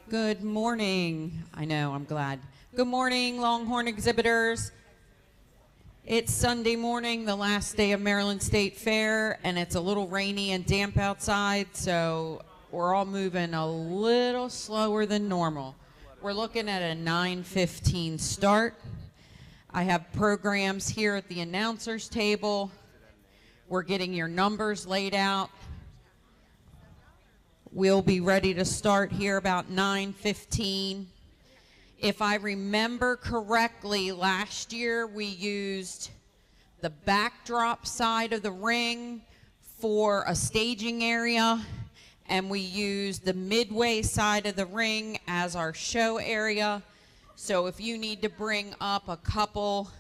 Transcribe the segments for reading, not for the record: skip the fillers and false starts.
Good morning. I know, I'm glad. Good morning, Longhorn exhibitors. It's Sunday morning, the last day of Maryland State Fair, and it's a little rainy and damp outside, so we're all moving a little slower than normal. We're looking at a 9:15 start. I have programs here at the announcers table. We're getting your numbers laid out. We'll be ready to start here about 9:15. If I remember correctly, last year we used the backdrop side of the ring for a staging area, and we used the midway side of the ring as our show area. So if you need to bring up a couple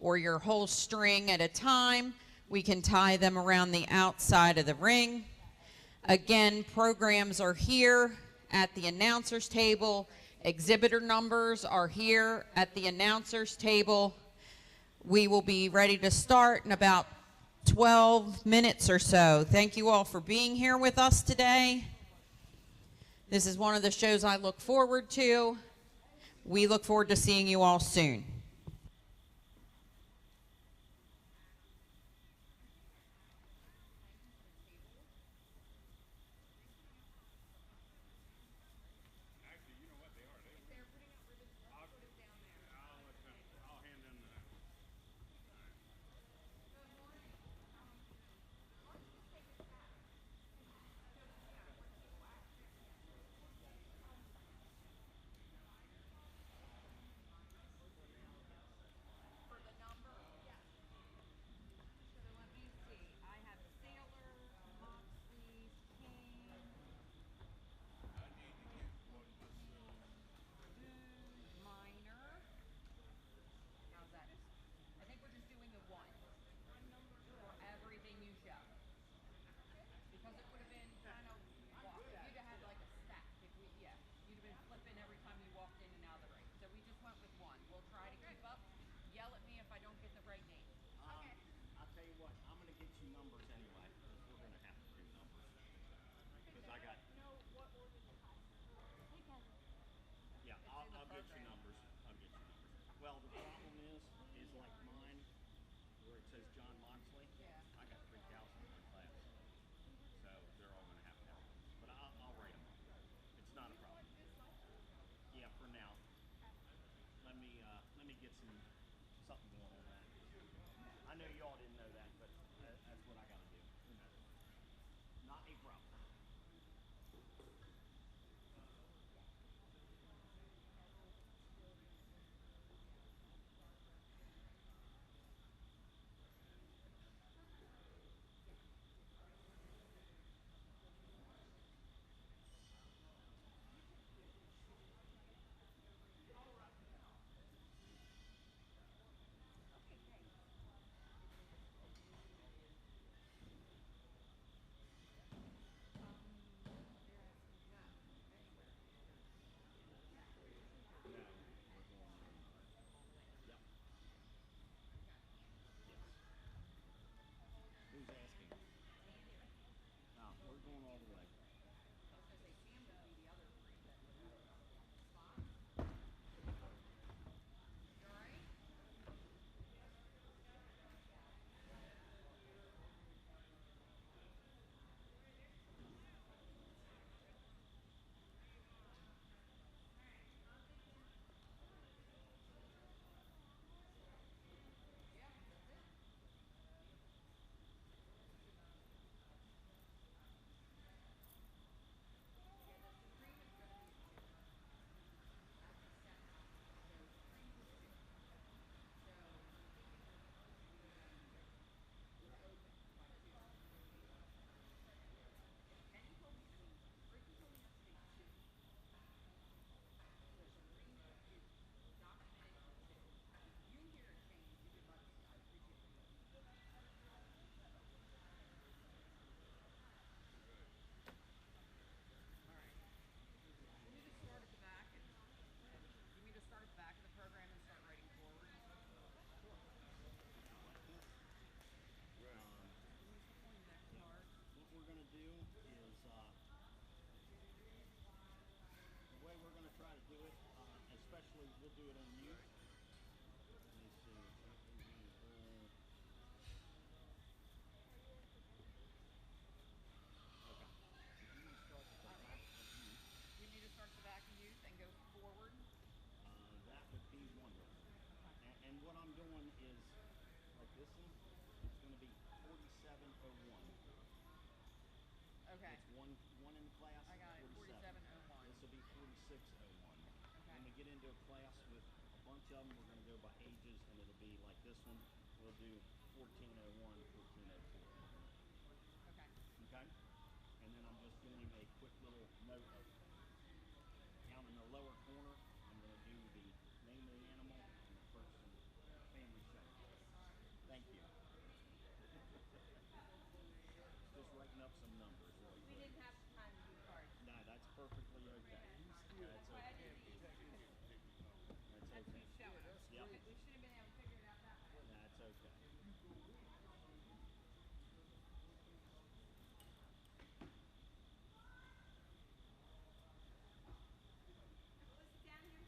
or your whole string at a time, we can tie them around the outside of the ring. Again, programs are here at the announcers table. Exhibitor numbers are here at the announcers table. We will be ready to start in about 12 minutes or so. Thank you all for being here with us today. This is one of the shows I look forward to. We look forward to seeing you all soon. we'll do it on you. Let me see. Okay. If you want to start at the back of you, We need to start the back of youth and go forward. that would be wonderful. And what I'm doing is, like this one, it's going to be 4701. Okay. It's one in the class. I got it. 4701. This will be 4601. Okay. When we get into a class with a bunch of them, we're going to go by ages, and it'll be like this one. We'll do 1401, 1402. Okay. Okay? And then I'm just doing a quick little note of down in the lower corner. I'm going to do the name of the animal and the person, family show. Thank you. Just writing up some numbers really quick. We didn't have time to do cards. No, that's perfectly okay. That's okay. That's That's okay. you showing us. Yep. We should have been able to figure it out that way. That's okay. Down here.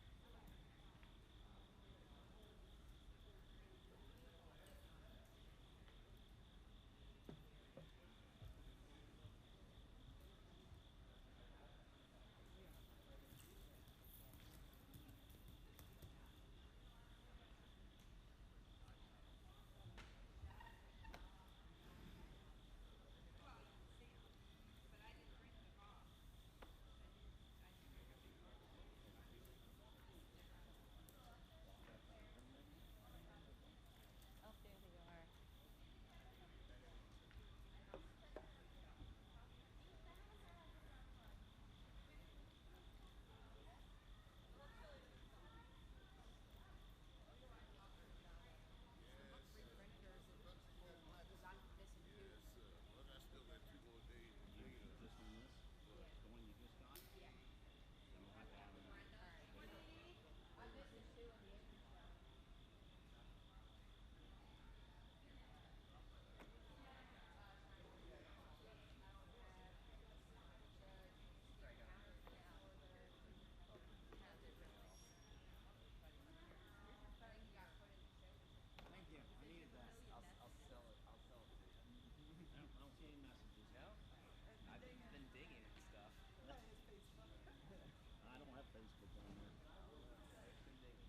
Oh, there they are. Well, I still got 2 more days to You clean up. just on this? The one you just got? Yeah. Then we'll have to have them. I'm missing two on the end. Thank you. I needed that. I'll sell it. I'll sell it to you. I don't see any messages. No? I've been digging and stuff. I don't have Facebook on there. I've been digging.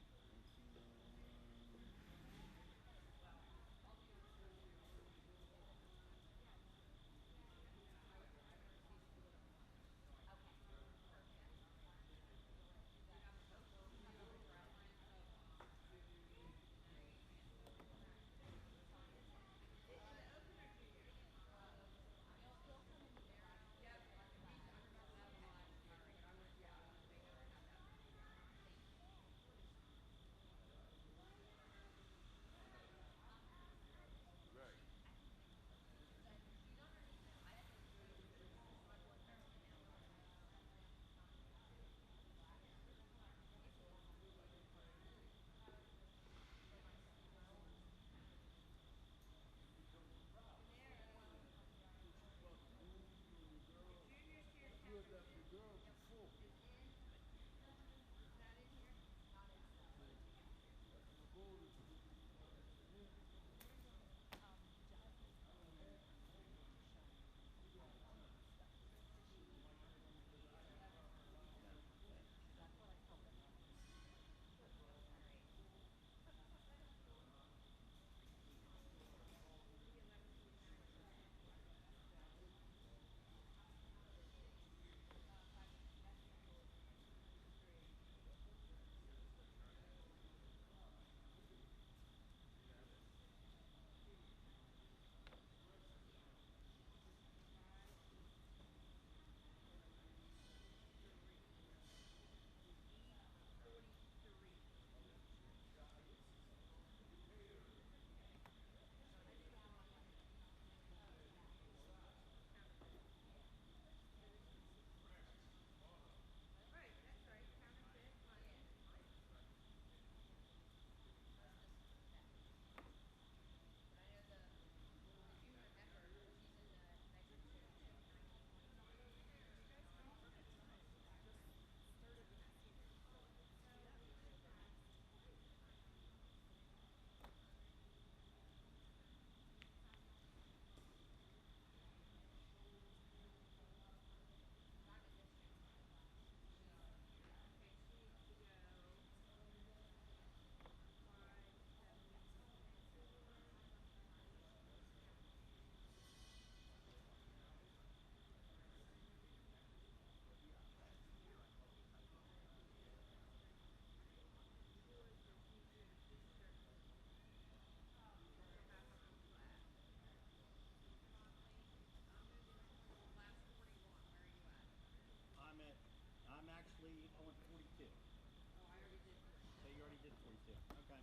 too. Okay.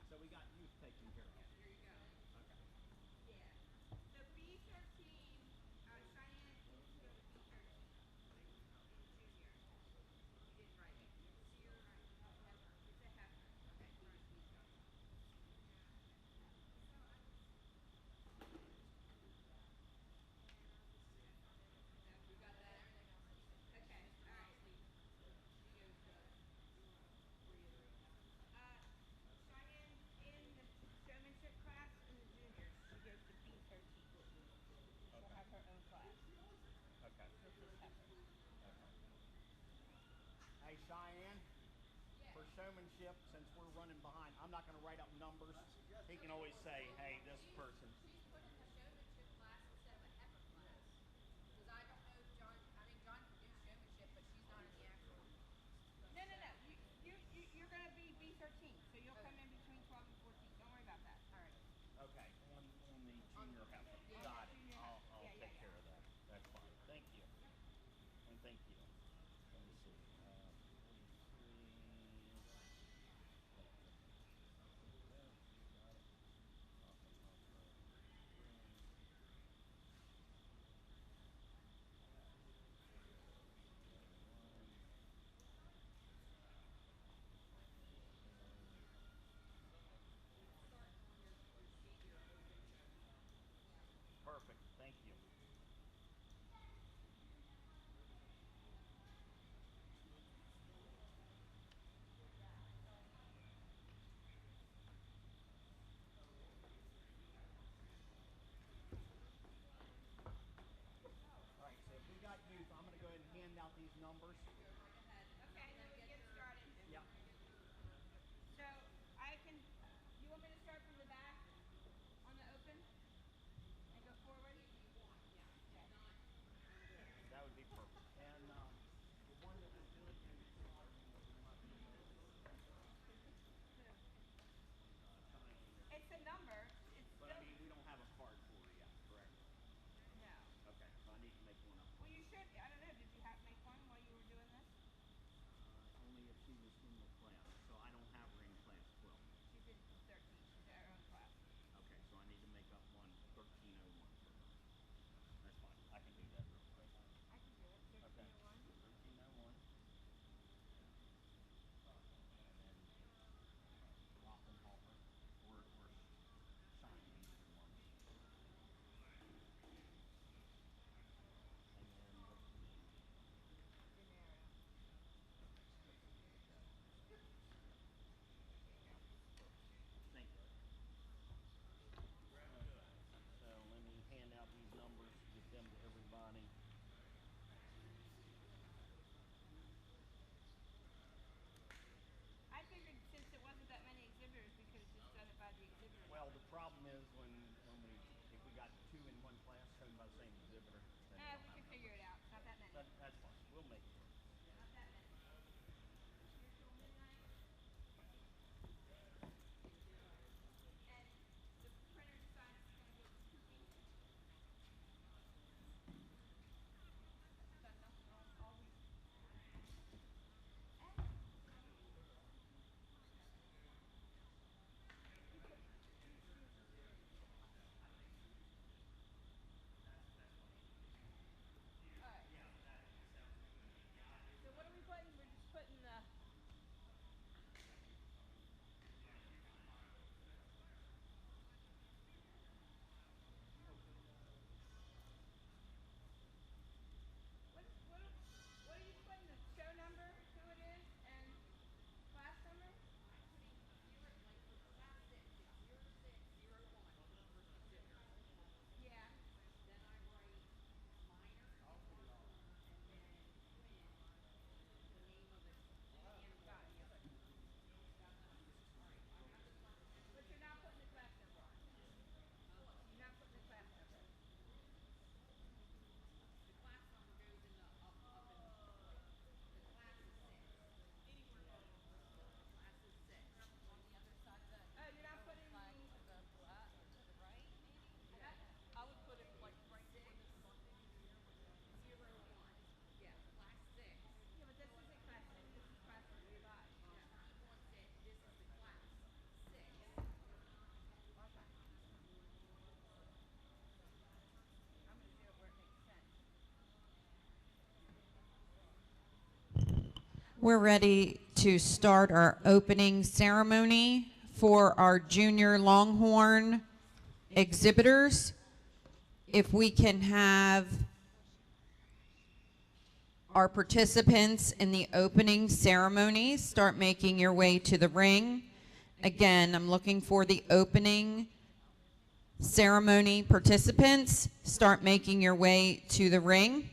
So we got youth taken care of. Here you go. Okay. Yeah. So B13, Cheyenne needs to go to B13 in junior. You didn't write it. Sear. It's a heifer. Okay, he just needs to. No, we got that. Everything else is. Okay, all right. She goes to. Where you? Cheyenne in the showmanship class in the juniors, she goes to B13. She'll Okay. have her own class Okay. with this heifer. Okay. Hey, Cheyenne. For showmanship, since we're running behind, I'm not going to write up numbers. He can always say, "Hey, this person." She's put in the showmanship class instead of a heifer class. Because I don't know if John. I mean, John can do showmanship, but she's not in the actual. No, no, no. You're going to be B13, so you'll come Okay. in between 12 and 14. Don't worry about that. All right. Okay, on the junior heifer. Yeah. Got it. Junior I'll heifer. Yeah, take yeah, care yeah. of that. That's fine. Thank you. And thank you. Let me see. 43. Perfect. Thank you. All right, so if we got youth, I'm going to go ahead and hand out these numbers. Okay, then we get started. Yep. So you want me to start from the back on the open and go forward? Okay. That would be perfect. And the one that was doing It's a number. It's but still I mean, we don't have a card for her yet, correct? no. Okay, so I need to make one up. Well, you should. I don't know. Did you make one while you were doing this? Only if she was in the class. So I don't have her in class 12. She's in 13. She's at her own class. Okay, so I need to make up one 1301 for her. That's fine. I can do that real quick. I can do it. Okay. 1301. 1301. And then Rock and Hopper. Or Shine, either one. And then what's the name? Gennaro. Thank you. So let me hand out these numbers, get them to everybody. I figured since it wasn't that many exhibitors, we could have just done it by the exhibitor. Well, the problem is if we got two in one class shown by the same exhibitor, then we don't We have can figure numbers. it out. It's not that many. That's fine. We'll make it work. Not that many. Here's till midnight. And the printer decides it's going to go with Scoopy. Done nothing all week. We're ready to start our opening ceremony for our junior Longhorn exhibitors. If we can have our participants in the opening ceremony start making your way to the ring. Again, I'm looking for the opening ceremony participants. Start making your way to the ring.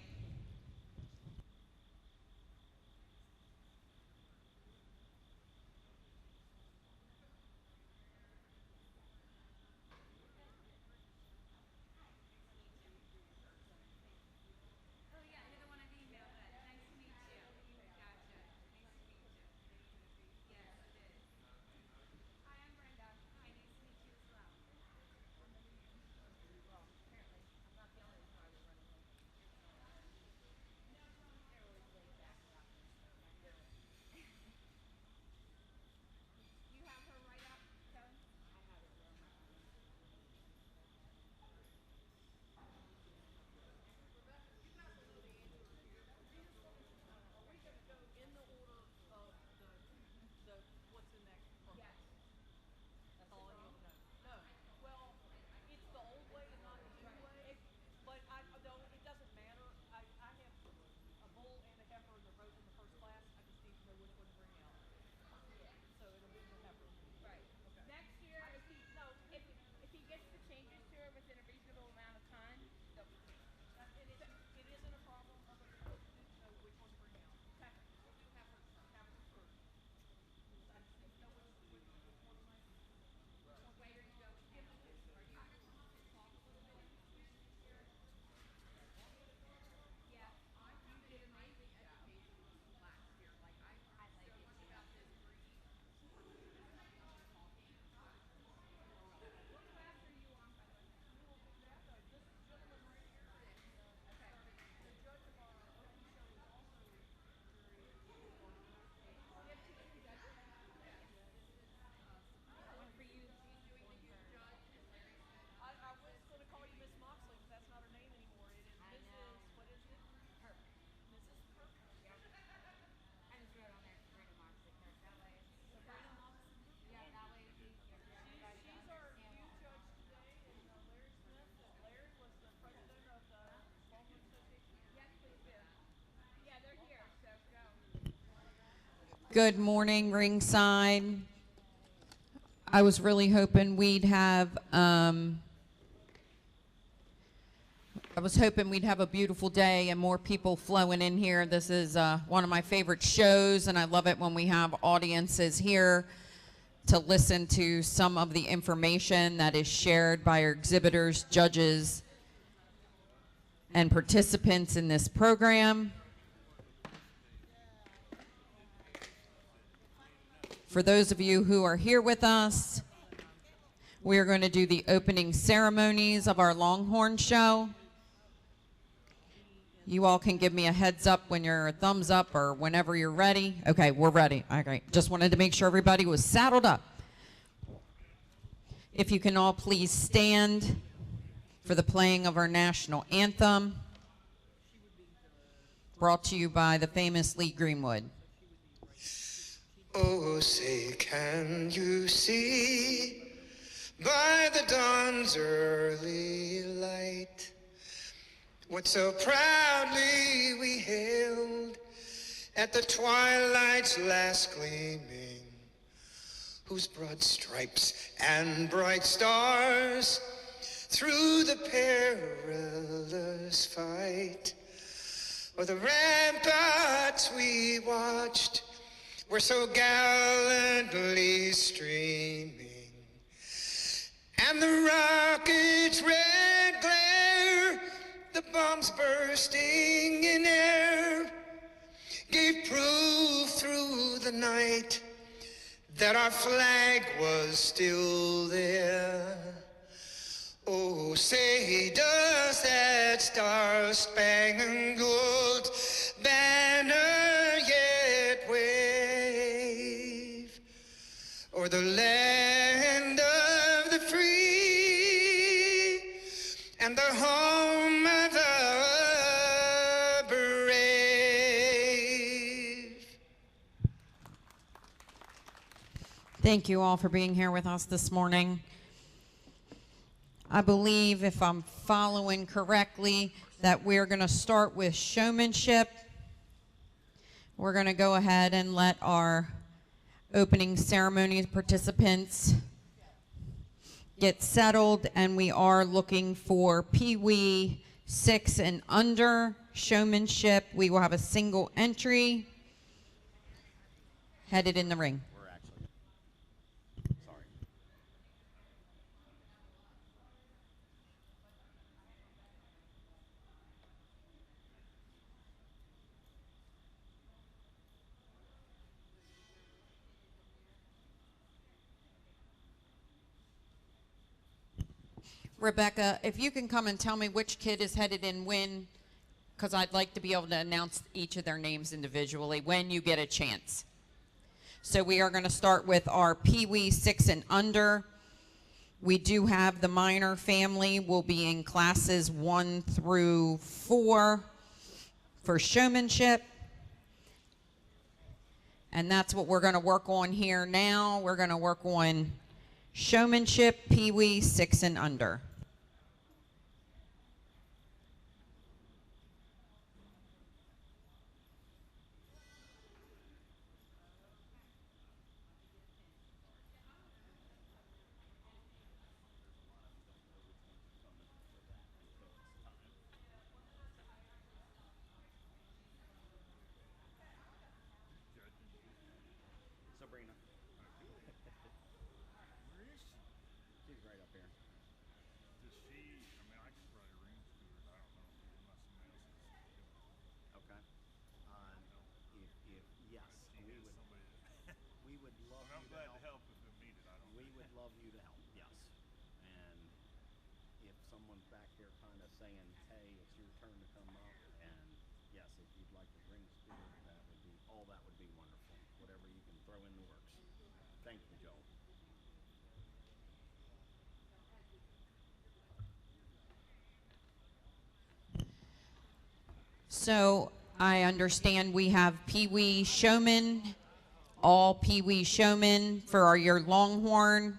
Good morning, ringside. I was really hoping we'd have a beautiful day and more people flowing in here. This is one of my favorite shows, and I love it when we have audiences here to listen to some of the information that is shared by our exhibitors, judges, and participants in this program. For those of you who are here with us, we are going to do the opening ceremonies of our Longhorn show. You all can give me a heads up when you're a thumbs up or whenever you're ready. Okay, we're ready. Okay, just wanted to make sure everybody was saddled up. If you can all please stand for the playing of our national anthem, brought to you by the famous Lee Greenwood. Oh, say, can you see by the dawn's early light what so proudly we hailed at the twilight's last gleaming, whose broad stripes and bright stars through the perilous fight o'er the ramparts we watched were so gallantly streaming, and the rocket's red glare, the bombs bursting in air, gave proof through the night that our flag was still there. Oh, say, does that star-spangled banner yet wave o'er the land of the free and the home of the brave? Thank you all for being here with us this morning. I believe, if I'm following correctly, that we're going to start with showmanship. We're going to go ahead and let our opening ceremony participants get settled, and we are looking for Pee Wee 6 and under showmanship. We will have a single entry headed in the ring. We're actually, sorry. Rebecca, if you can come and tell me which kid is headed in when, because I'd like to be able to announce each of their names individually when you get a chance. So we are going to start with our Pee Wee 6 and under. We do have the minor family will be in classes 1 through 4 for showmanship. And that's what we're going to work on here now. We're going to work on showmanship, Pee Wee 6 and under. Sabrina. Where is she? She's right up here. Does she? I mean, I could probably arrange to her. I don't know. Unless somebody else is doing it. Okay. If yes, She we has would somebody that. we would love I'm you glad to to help if needed. I don't. We would love you to help. Yes. And if someone's back here kind of saying, "Hey, it's your turn to come up," and yes, if you'd like to bring spirit, that would be wonderful. Whatever you can throw in the works. Thank you, Joel. So I understand we have Pee Wee showmen, all Pee Wee showmen for your Longhorn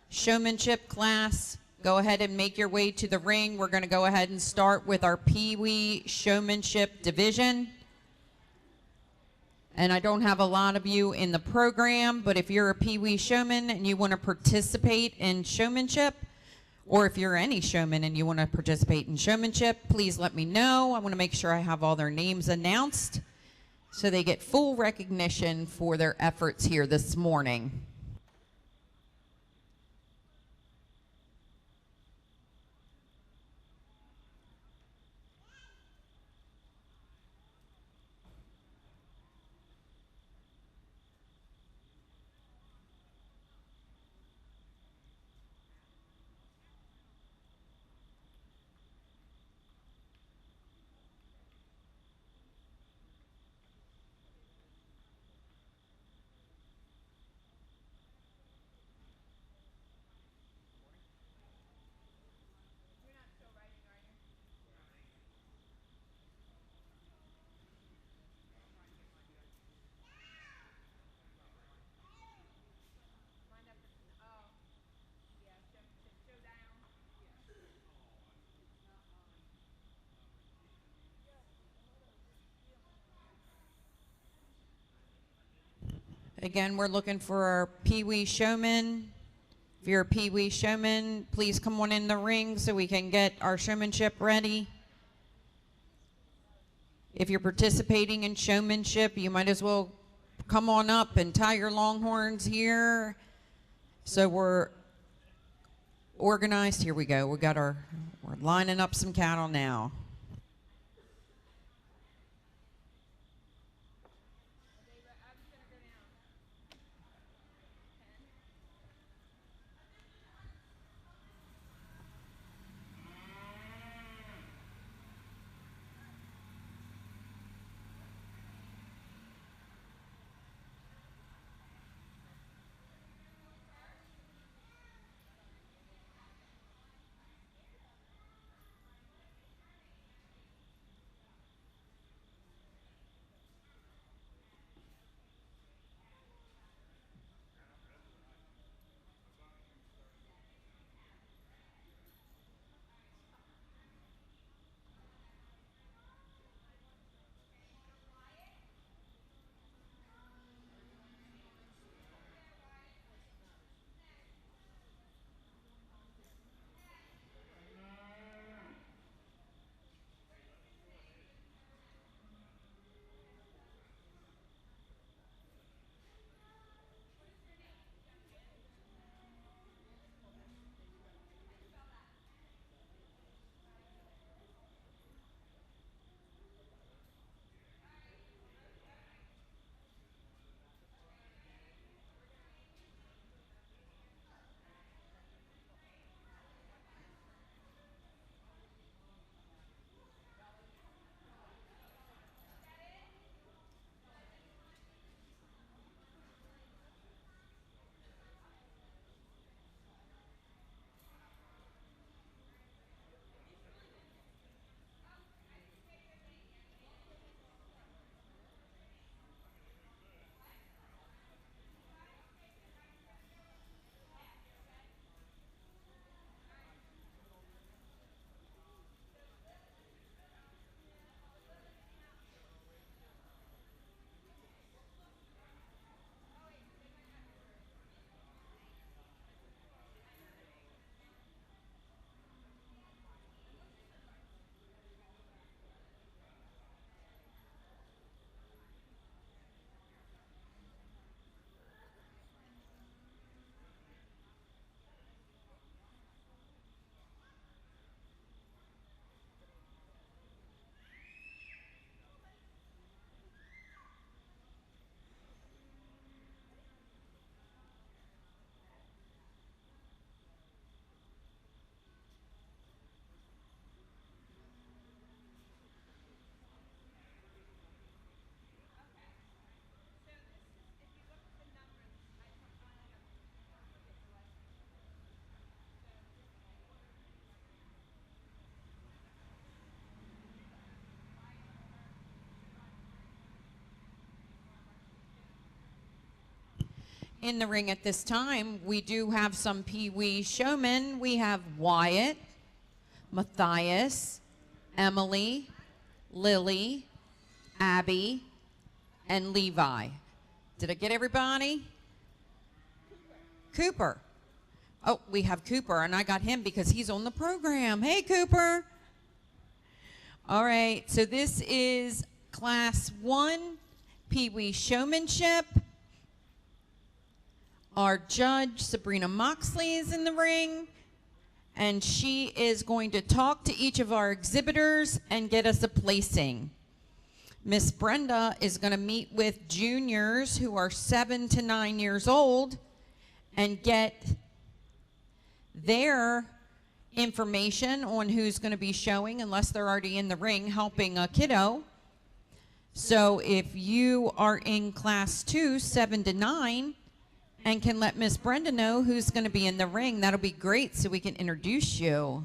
showmanship class. Go ahead and make your way to the ring. We're going to go ahead and start with our Pee Wee showmanship division. And I don't have a lot of you in the program, but if you're a Pee Wee showman and you want to participate in showmanship, or if you're any showman and you want to participate in showmanship, please let me know. I want to make sure I have all their names announced so they get full recognition for their efforts here this morning. You're not still writing, are you? Line up. Oh, yeah. Show down. Again, we're looking for our Pee Wee showman. If you're a Pee Wee showman, please come on in the ring so we can get our showmanship ready. If you're participating in showmanship, you might as well come on up and tie your Longhorns here. So we're organized. Here we go. We're lining up some cattle now. I'm just gonna go down. 10. in the ring at this time, we do have some Pee Wee showmen. We have Wyatt, Matthias, Emily, Lily, Abby, and Levi. Did I get everybody? Cooper. Oh, we have Cooper, and I got him because he's on the program. Hey, Cooper. All right, so this is Class 1 Pee Wee Showmanship. Our judge, Sabrina Moxley, is in the ring, and she is going to talk to each of our exhibitors and get us a placing. Miss Brenda is going to meet with juniors who are 7 to 9 years old and get their information on who's going to be showing, unless they're already in the ring helping a kiddo. So if you are in Class 2, 7 to 9, and can let Miss Brenda know who's going to be in the ring, that'll be great so we can introduce you.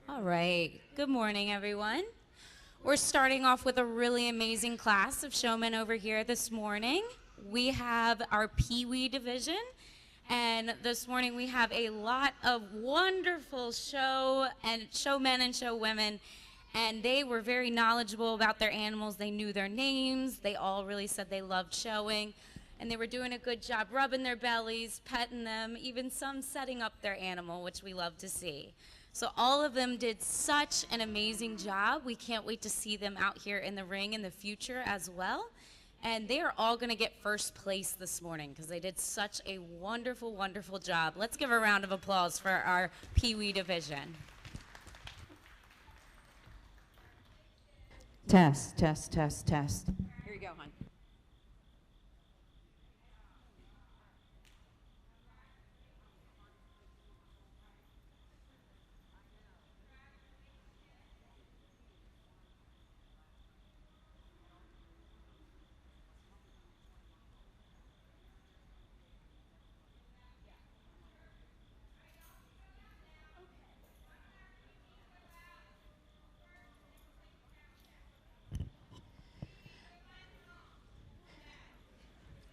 All right. Good morning, everyone. We're starting off with a really amazing class of showmen over here this morning. We have our Pee Wee division, and this morning we have a lot of wonderful showmen and showwomen, and they were very knowledgeable about their animals. They knew their names. They all really said they loved showing, and they were doing a good job rubbing their bellies, petting them, even some setting up their animal, which we love to see. So all of them did such an amazing job. We can't wait to see them out here in the ring in the future as well. And they are all going to get first place this morning because they did such a wonderful, wonderful job. Let's give a round of applause for our Pee Wee division. Test, test, test, test. Here you go, hon.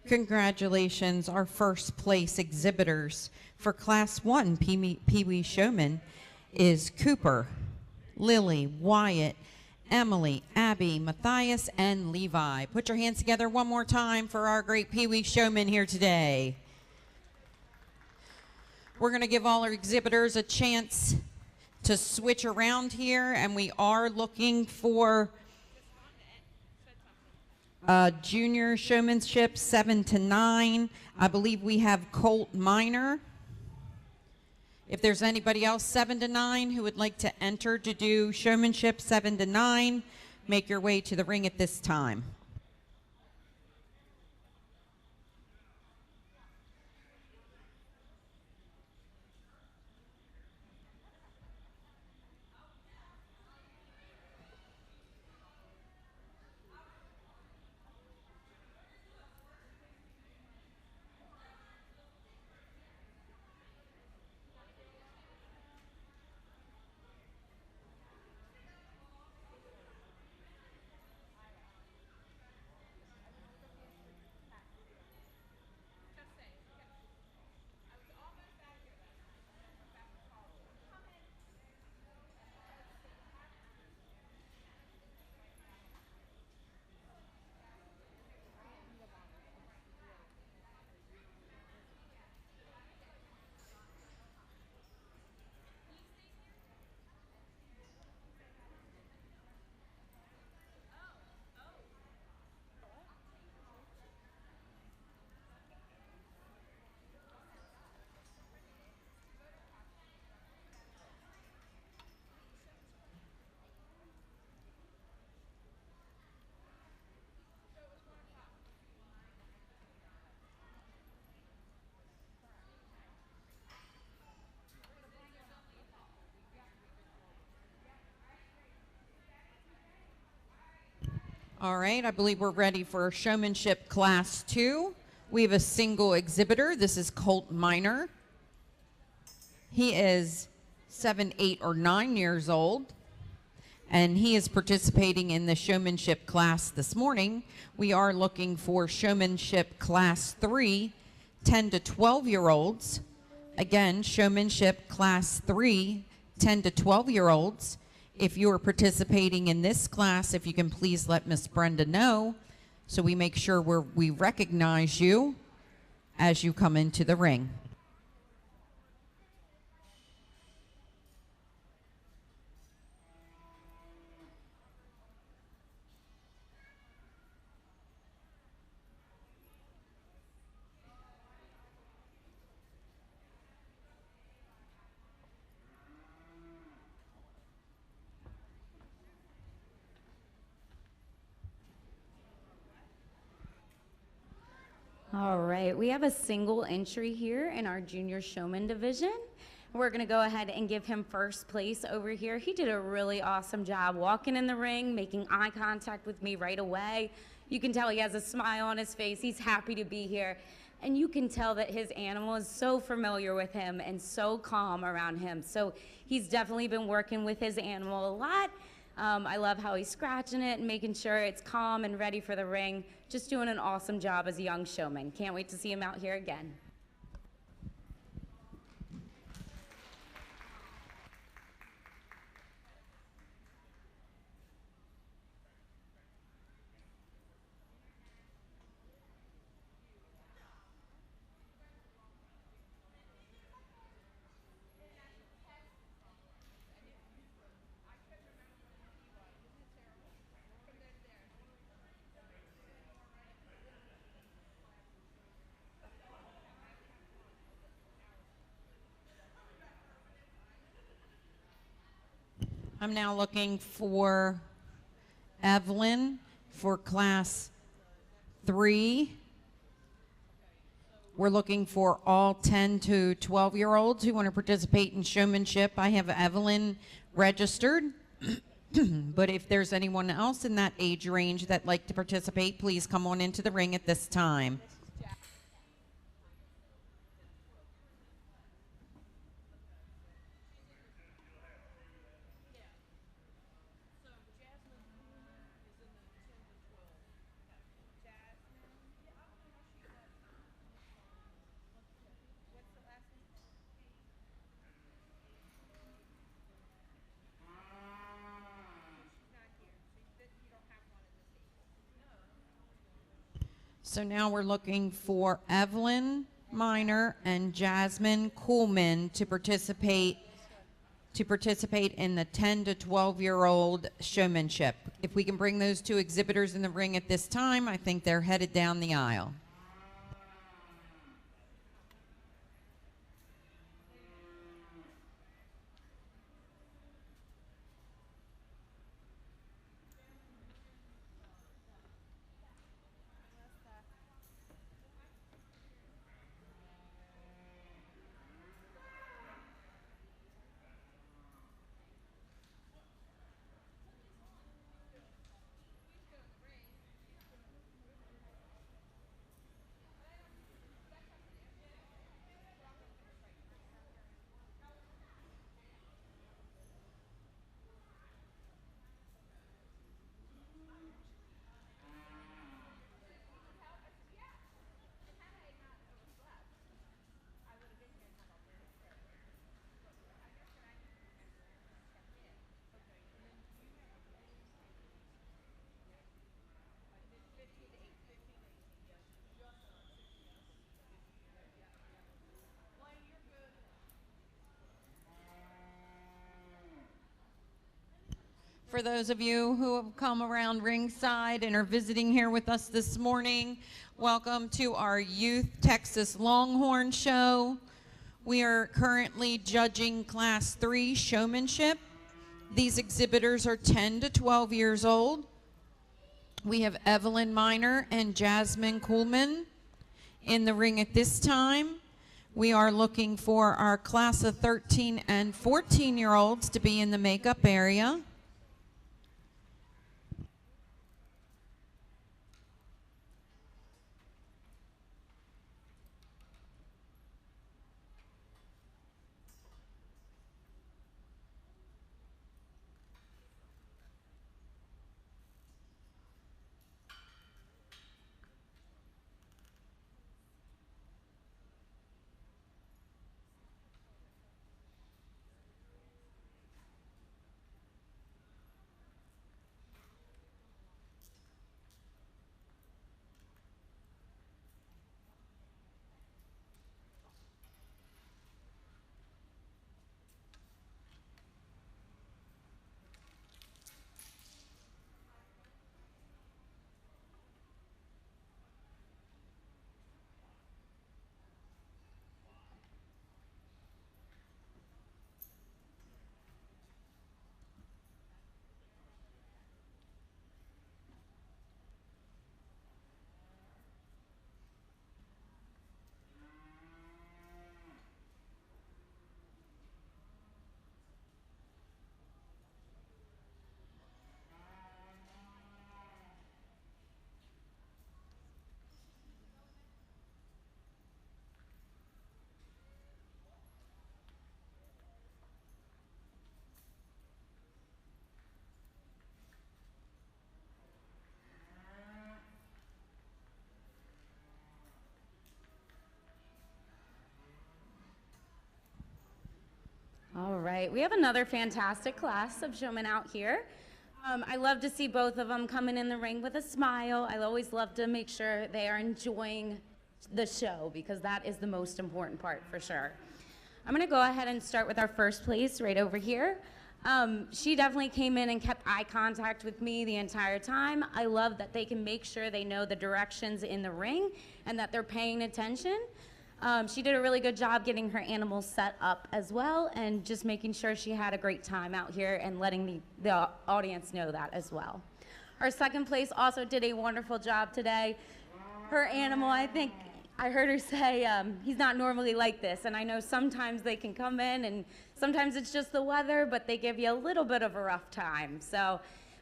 Congratulations, our first place exhibitors for Class 1 Pee Wee Showman is Cooper, Lily, Wyatt, Emily, Abby, Matthias, and Levi. Put your hands together one more time for our great Pee Wee Showman here today. We're going to give all our exhibitors a chance to switch around here, and we are looking for junior showmanship 7 to 9. I believe we have Colt Minor. If there's anybody else 7 to 9 who would like to enter to do showmanship 7 to 9, make your way to the ring at this time. All right, I believe we're ready for showmanship class 2. We have a single exhibitor. This is Colt Minor. He is 7, 8, or 9 years old, and he is participating in the showmanship class this morning. We are looking for showmanship class 3, 10 to 12-year-olds. Again, showmanship class 3, 10 to 12-year-olds. If you are participating in this class, if you can please let Miss Brenda know so we make sure we recognize you as you come into the ring. All right, we have a single entry here in our junior showman division. We're gonna go ahead and give him first place over here. He did a really awesome job walking in the ring, making eye contact with me right away. You can tell he has a smile on his face. He's happy to be here. And you can tell that his animal is so familiar with him and so calm around him. So he's definitely been working with his animal a lot. I love how he's scratching it and making sure it's calm and ready for the ring. Just doing an awesome job as a young showman. Can't wait to see him out here again. I'm now looking for Evelyn for class 3. We're looking for all 10 to 12-year-olds who want to participate in showmanship. I have Evelyn registered, but if there's anyone else in that age range that'd like to participate, please come on into the ring at this time. So now we're looking for Evelyn Miner and Jasmine Kuhlman to participate in the 10 to 12-year-old showmanship. If we can bring those two exhibitors in the ring at this time, I think they're headed down the aisle. For those of you who have come around ringside and are visiting here with us this morning, welcome to our Youth Texas Longhorn Show. We are currently judging Class 3 showmanship. These exhibitors are 10 to 12 years old. We have Evelyn Miner and Jasmine Kuhlman in the ring at this time. We are looking for our class of 13 and 14-year-olds to be in the makeup area. All right, we have another fantastic class of showmen out here. I love to see both of them coming in the ring with a smile. I always love to make sure they are enjoying the show because that is the most important part for sure. I'm gonna go ahead and start with our first place right over here. She definitely came in and kept eye contact with me the entire time. I love that they can make sure they know the directions in the ring and that they're paying attention. She did a really good job getting her animals set up as well and just making sure she had a great time out here and letting the audience know that as well. Our second place also did a wonderful job today. Her animal, I think I heard her say he's not normally like this, and I know sometimes they can come in and sometimes it's just the weather, but they give you a little bit of a rough time.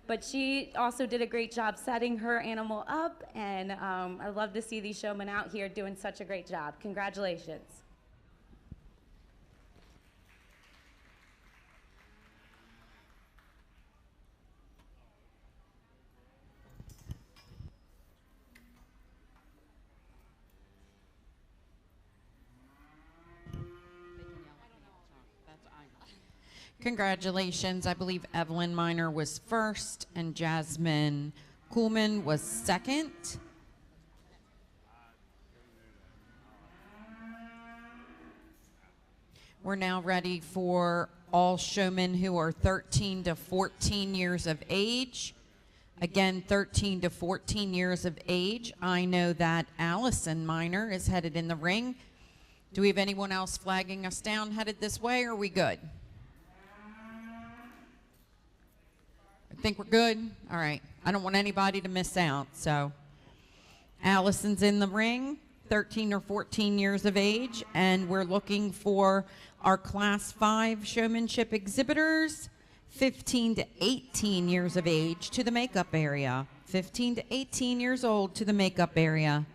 But she also did a great job setting her animal up, and I love to see these showmen out here doing such a great job. Congratulations. Congratulations. I believe Evelyn Miner was first and Jasmine Kuhlman was second. We're now ready for all showmen who are 13 to 14 years of age. Again, 13 to 14 years of age. I know that Allison Miner is headed in the ring. Do we have anyone else flagging us down headed this way, or are we good? I think we're good. All right. I don't want anybody to miss out. So Allison's in the ring, 13 or 14 years of age, and we're looking for our Class 5 showmanship exhibitors, 15 to 18 years of age to the makeup area. 15 to 18 years old to the makeup area.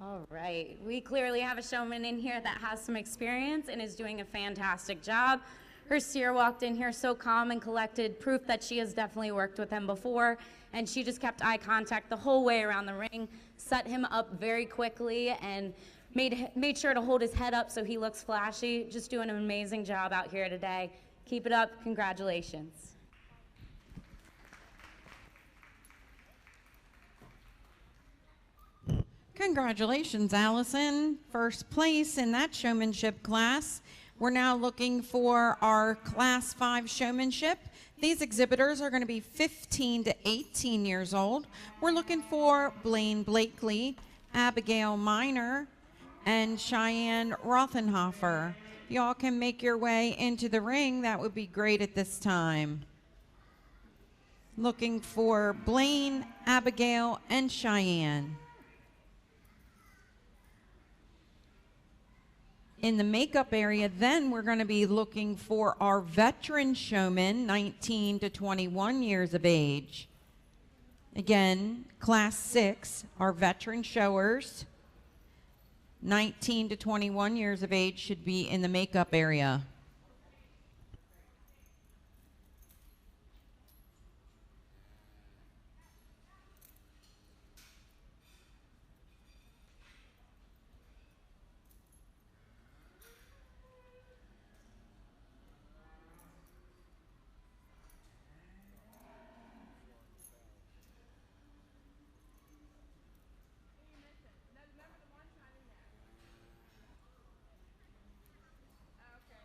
All right, we clearly have a showman in here that has some experience and is doing a fantastic job. Her steer walked in here so calm and collected, proof that she has definitely worked with him before, and she just kept eye contact the whole way around the ring, set him up very quickly, and made sure to hold his head up so he looks flashy. Just doing an amazing job out here today. Keep it up, congratulations. Congratulations, Allison. First place in that showmanship class. We're now looking for our Class 5 showmanship. These exhibitors are going to be 15 to 18 years old. We're looking for Blaine Blakely, Abigail Miner, and Cheyenne Rothenhofer. If y'all can make your way into the ring, that would be great at this time. Looking for Blaine, Abigail, and Cheyenne. In the makeup area, then we're going to be looking for our veteran showmen, 19 to 21 years of age. Again, Class 6, our veteran showers, 19 to 21 years of age should be in the makeup area. No, remember the one time in there. Oh, okay.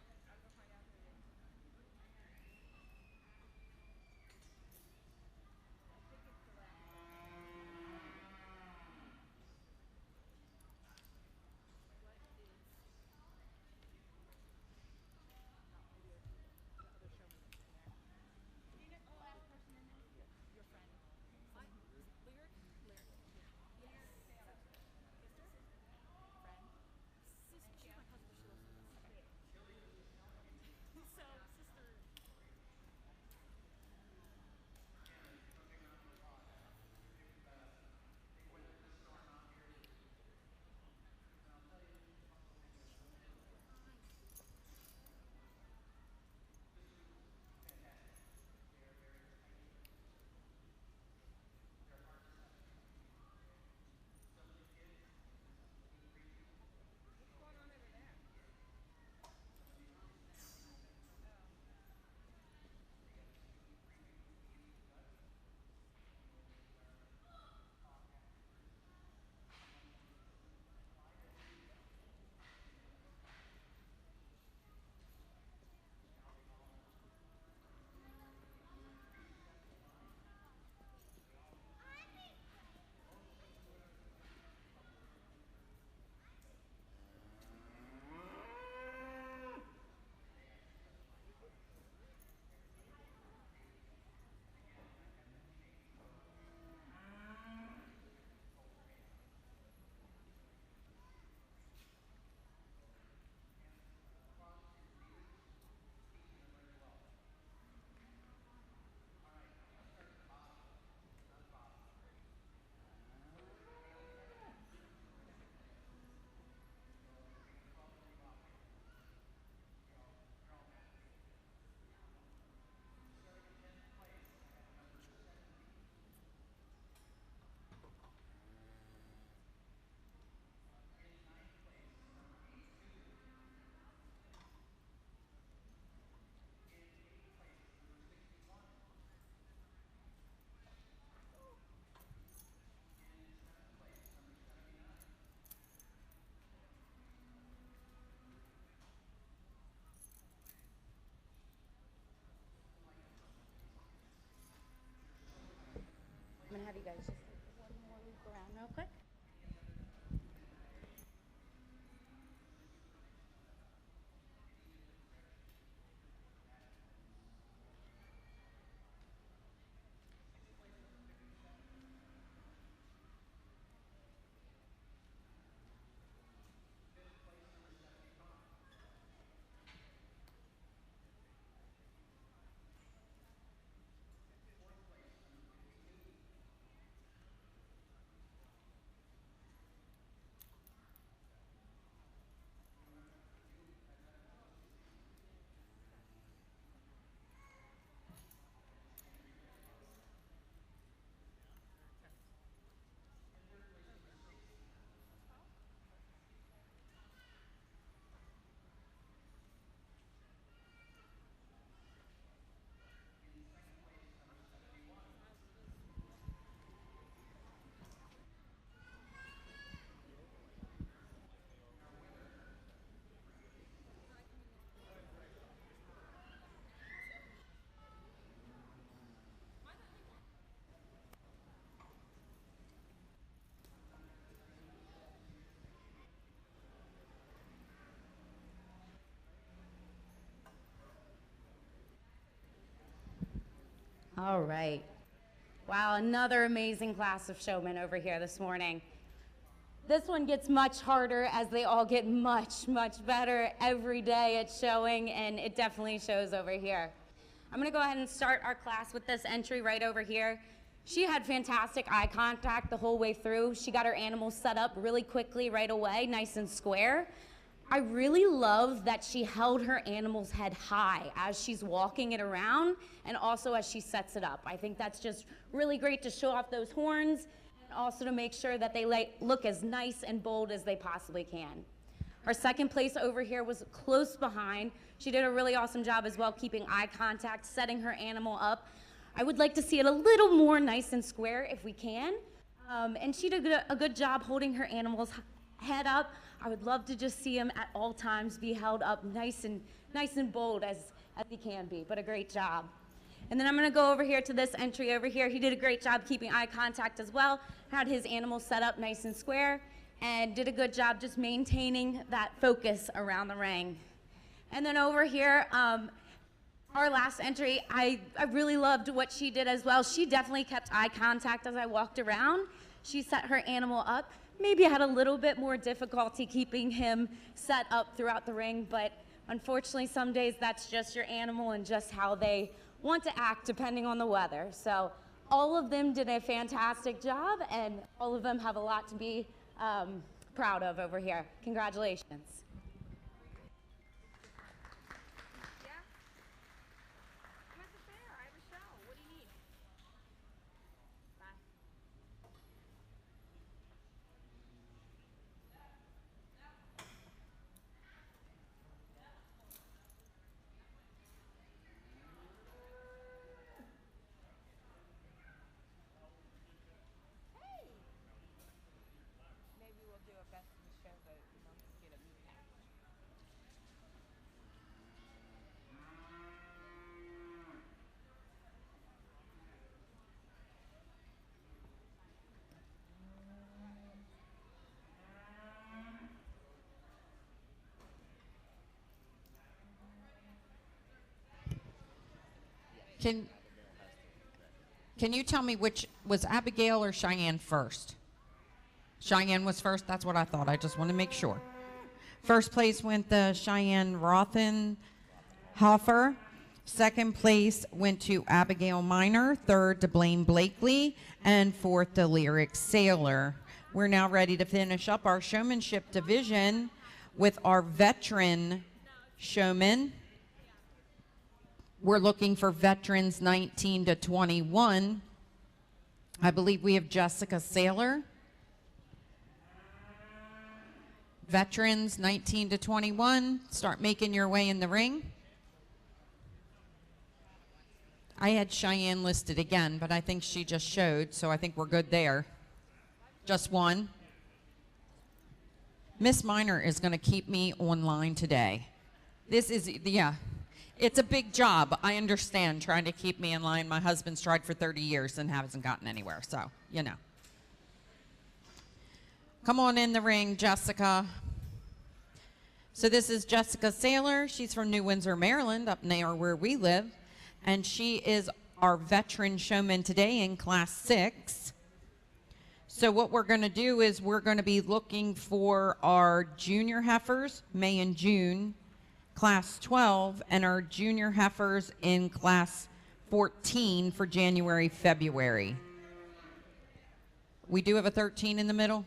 All right. Wow, another amazing class of showmen over here this morning. This one gets much harder as they all get much, much better every day at showing, and it definitely shows over here. I'm gonna go ahead and start our class with this entry right over here. She had fantastic eye contact the whole way through. She got her animals set up really quickly right away, nice and square. I really love that she held her animal's head high as she's walking it around and also as she sets it up. I think that's just really great to show off those horns and also to make sure that they look as nice and bold as they possibly can. Our second place over here was close behind. She did a really awesome job as well, keeping eye contact, setting her animal up. I would like to see it a little more nice and square if we can. And she did a good job holding her animal's head up. I would love to just see him at all times be held up nice and bold as he can be, but a great job. And then I'm gonna go over here to this entry over here. He did a great job keeping eye contact as well, had his animal set up nice and square, and did a good job just maintaining that focus around the ring. And then over here, our last entry, I really loved what she did as well. She definitely kept eye contact as I walked around. She set her animal up. Maybe had a little bit more difficulty keeping him set up throughout the ring, but unfortunately some days that's just your animal and just how they want to act depending on the weather. So all of them did a fantastic job and all of them have a lot to be proud of over here. Congratulations. Yeah? Come at the fair. I have a show. What do you need? Bye. Maybe we'll do a best in show vote and they'll get a meat package. Can you tell me which was Abigail or Cheyenne first? Cheyenne was first. That's what I thought. I just want to make sure. First place went the Cheyenne Rothenhofer. Second place went to Abigail Miner. Third to Blaine Blakely. And fourth to Lyric Sailor. We're now ready to finish up our showmanship division with our veteran showmen. We're looking for veterans 19 to 21. I believe we have Jessica Saylor. Veterans 19 to 21, start making your way in the ring. I had Cheyenne listed again, but I think she just showed, so I think we're good there. Just one. Miss Miner is going to keep me online today. This is, yeah. It's a big job. I understand trying to keep me in line. My husband's tried for 30 years and hasn't gotten anywhere, so, you know. Come on in the ring, Jessica. So this is Jessica Saylor. She's from New Windsor, Maryland, up near where we live. And she is our veteran showman today in Class 6. So what we're going to do is we're going to be looking for our junior heifers, May and June, Class 12, and our junior heifers in Class 14 for January, February. We do have a 13 in the middle.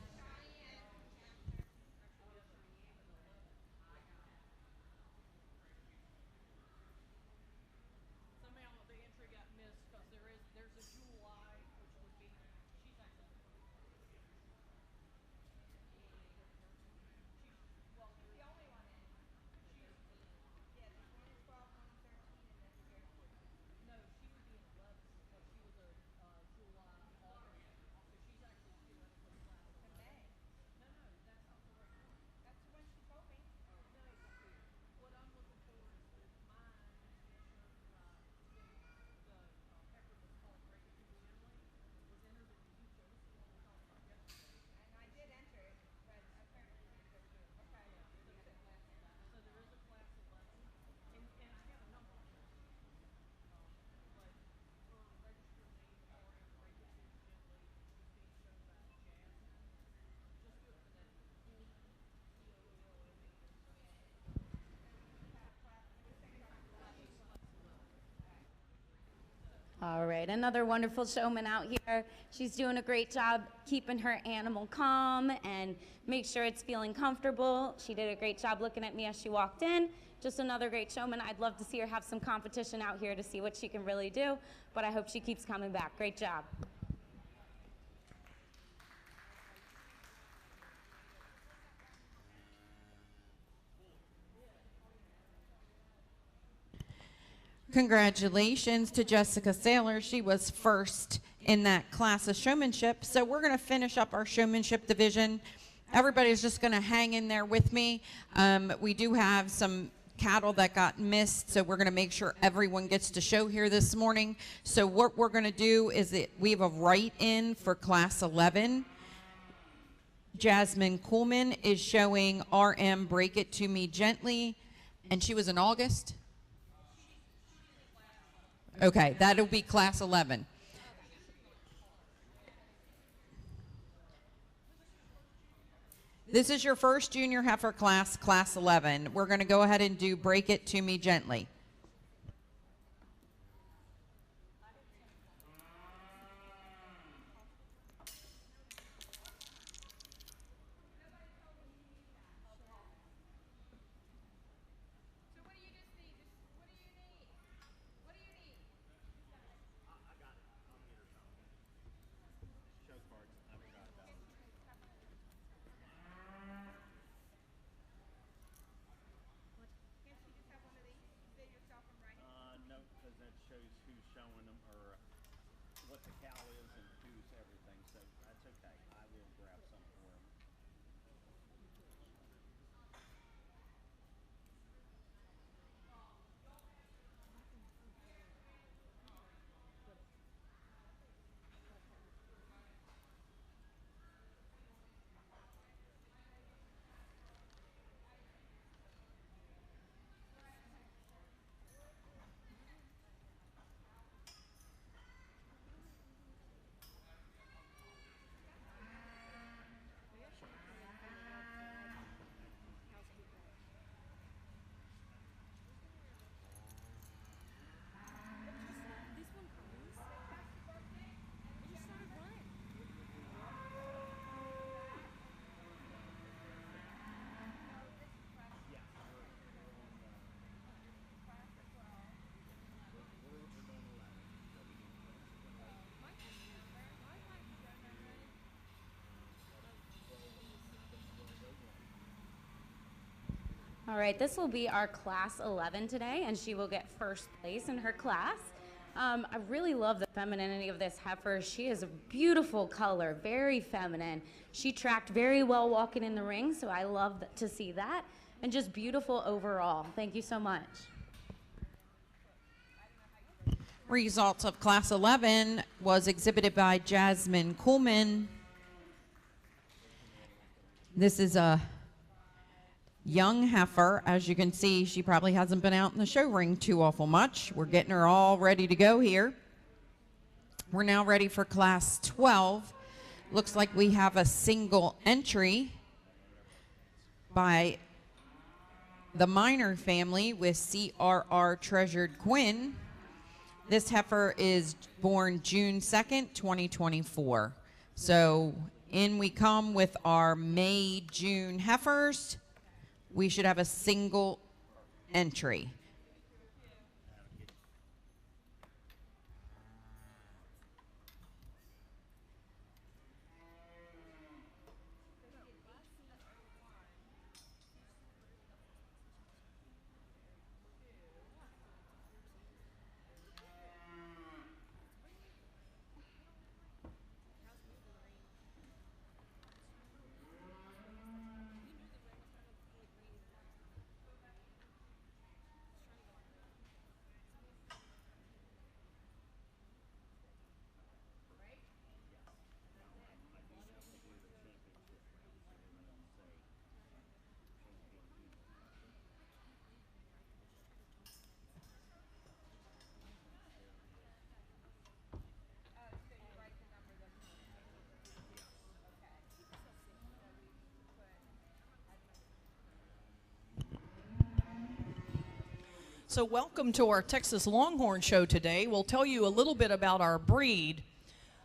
All right, another wonderful showman out here. She's doing a great job keeping her animal calm and make sure it's feeling comfortable. She did a great job looking at me as she walked in. Just another great showman. I'd love to see her have some competition out here to see what she can really do, but I hope she keeps coming back. Great job. Congratulations to Jessica Saylor. She was first in that class of showmanship. So we're going to finish up our showmanship division. Everybody's just going to hang in there with me. We do have some cattle that got missed, so we're going to make sure everyone gets to show here this morning. So what we're going to do is that we have a write-in for class 11. Jasmine Coolman is showing RM Break It To Me Gently, and she was in August. Okay, that'll be class 11. This is your first junior heifer class, class 11. We're going to go ahead and do Break It To Me Gently. So what do you just need? What do you need? What do you need? I got it. I'll get her something. Show cards. I forgot about it. Can't you just have one of these? Save yourself from writing. No, because that shows who's showing them or what the cow is and who's everything. So that's okay. I will grab some for him. All right, this will be our class 11 today, and she will get first place in her class. I really love the femininity of this heifer. She is a beautiful color, very feminine. She tracked very well walking in the ring, so I love to see that. And just beautiful overall. Thank you so much. Results of class 11 was exhibited by Jasmine Coolman. This is a young heifer. As you can see, she probably hasn't been out in the show ring too awful much. We're getting her all ready to go here. We're now ready for class 12. Looks like we have a single entry by the Minor family with CRR Treasured Quinn. This heifer is born June 2nd, 2024. So in we come with our May, June heifers. We should have a single entry. So welcome to our Texas Longhorn show today. We'll tell you a little bit about our breed.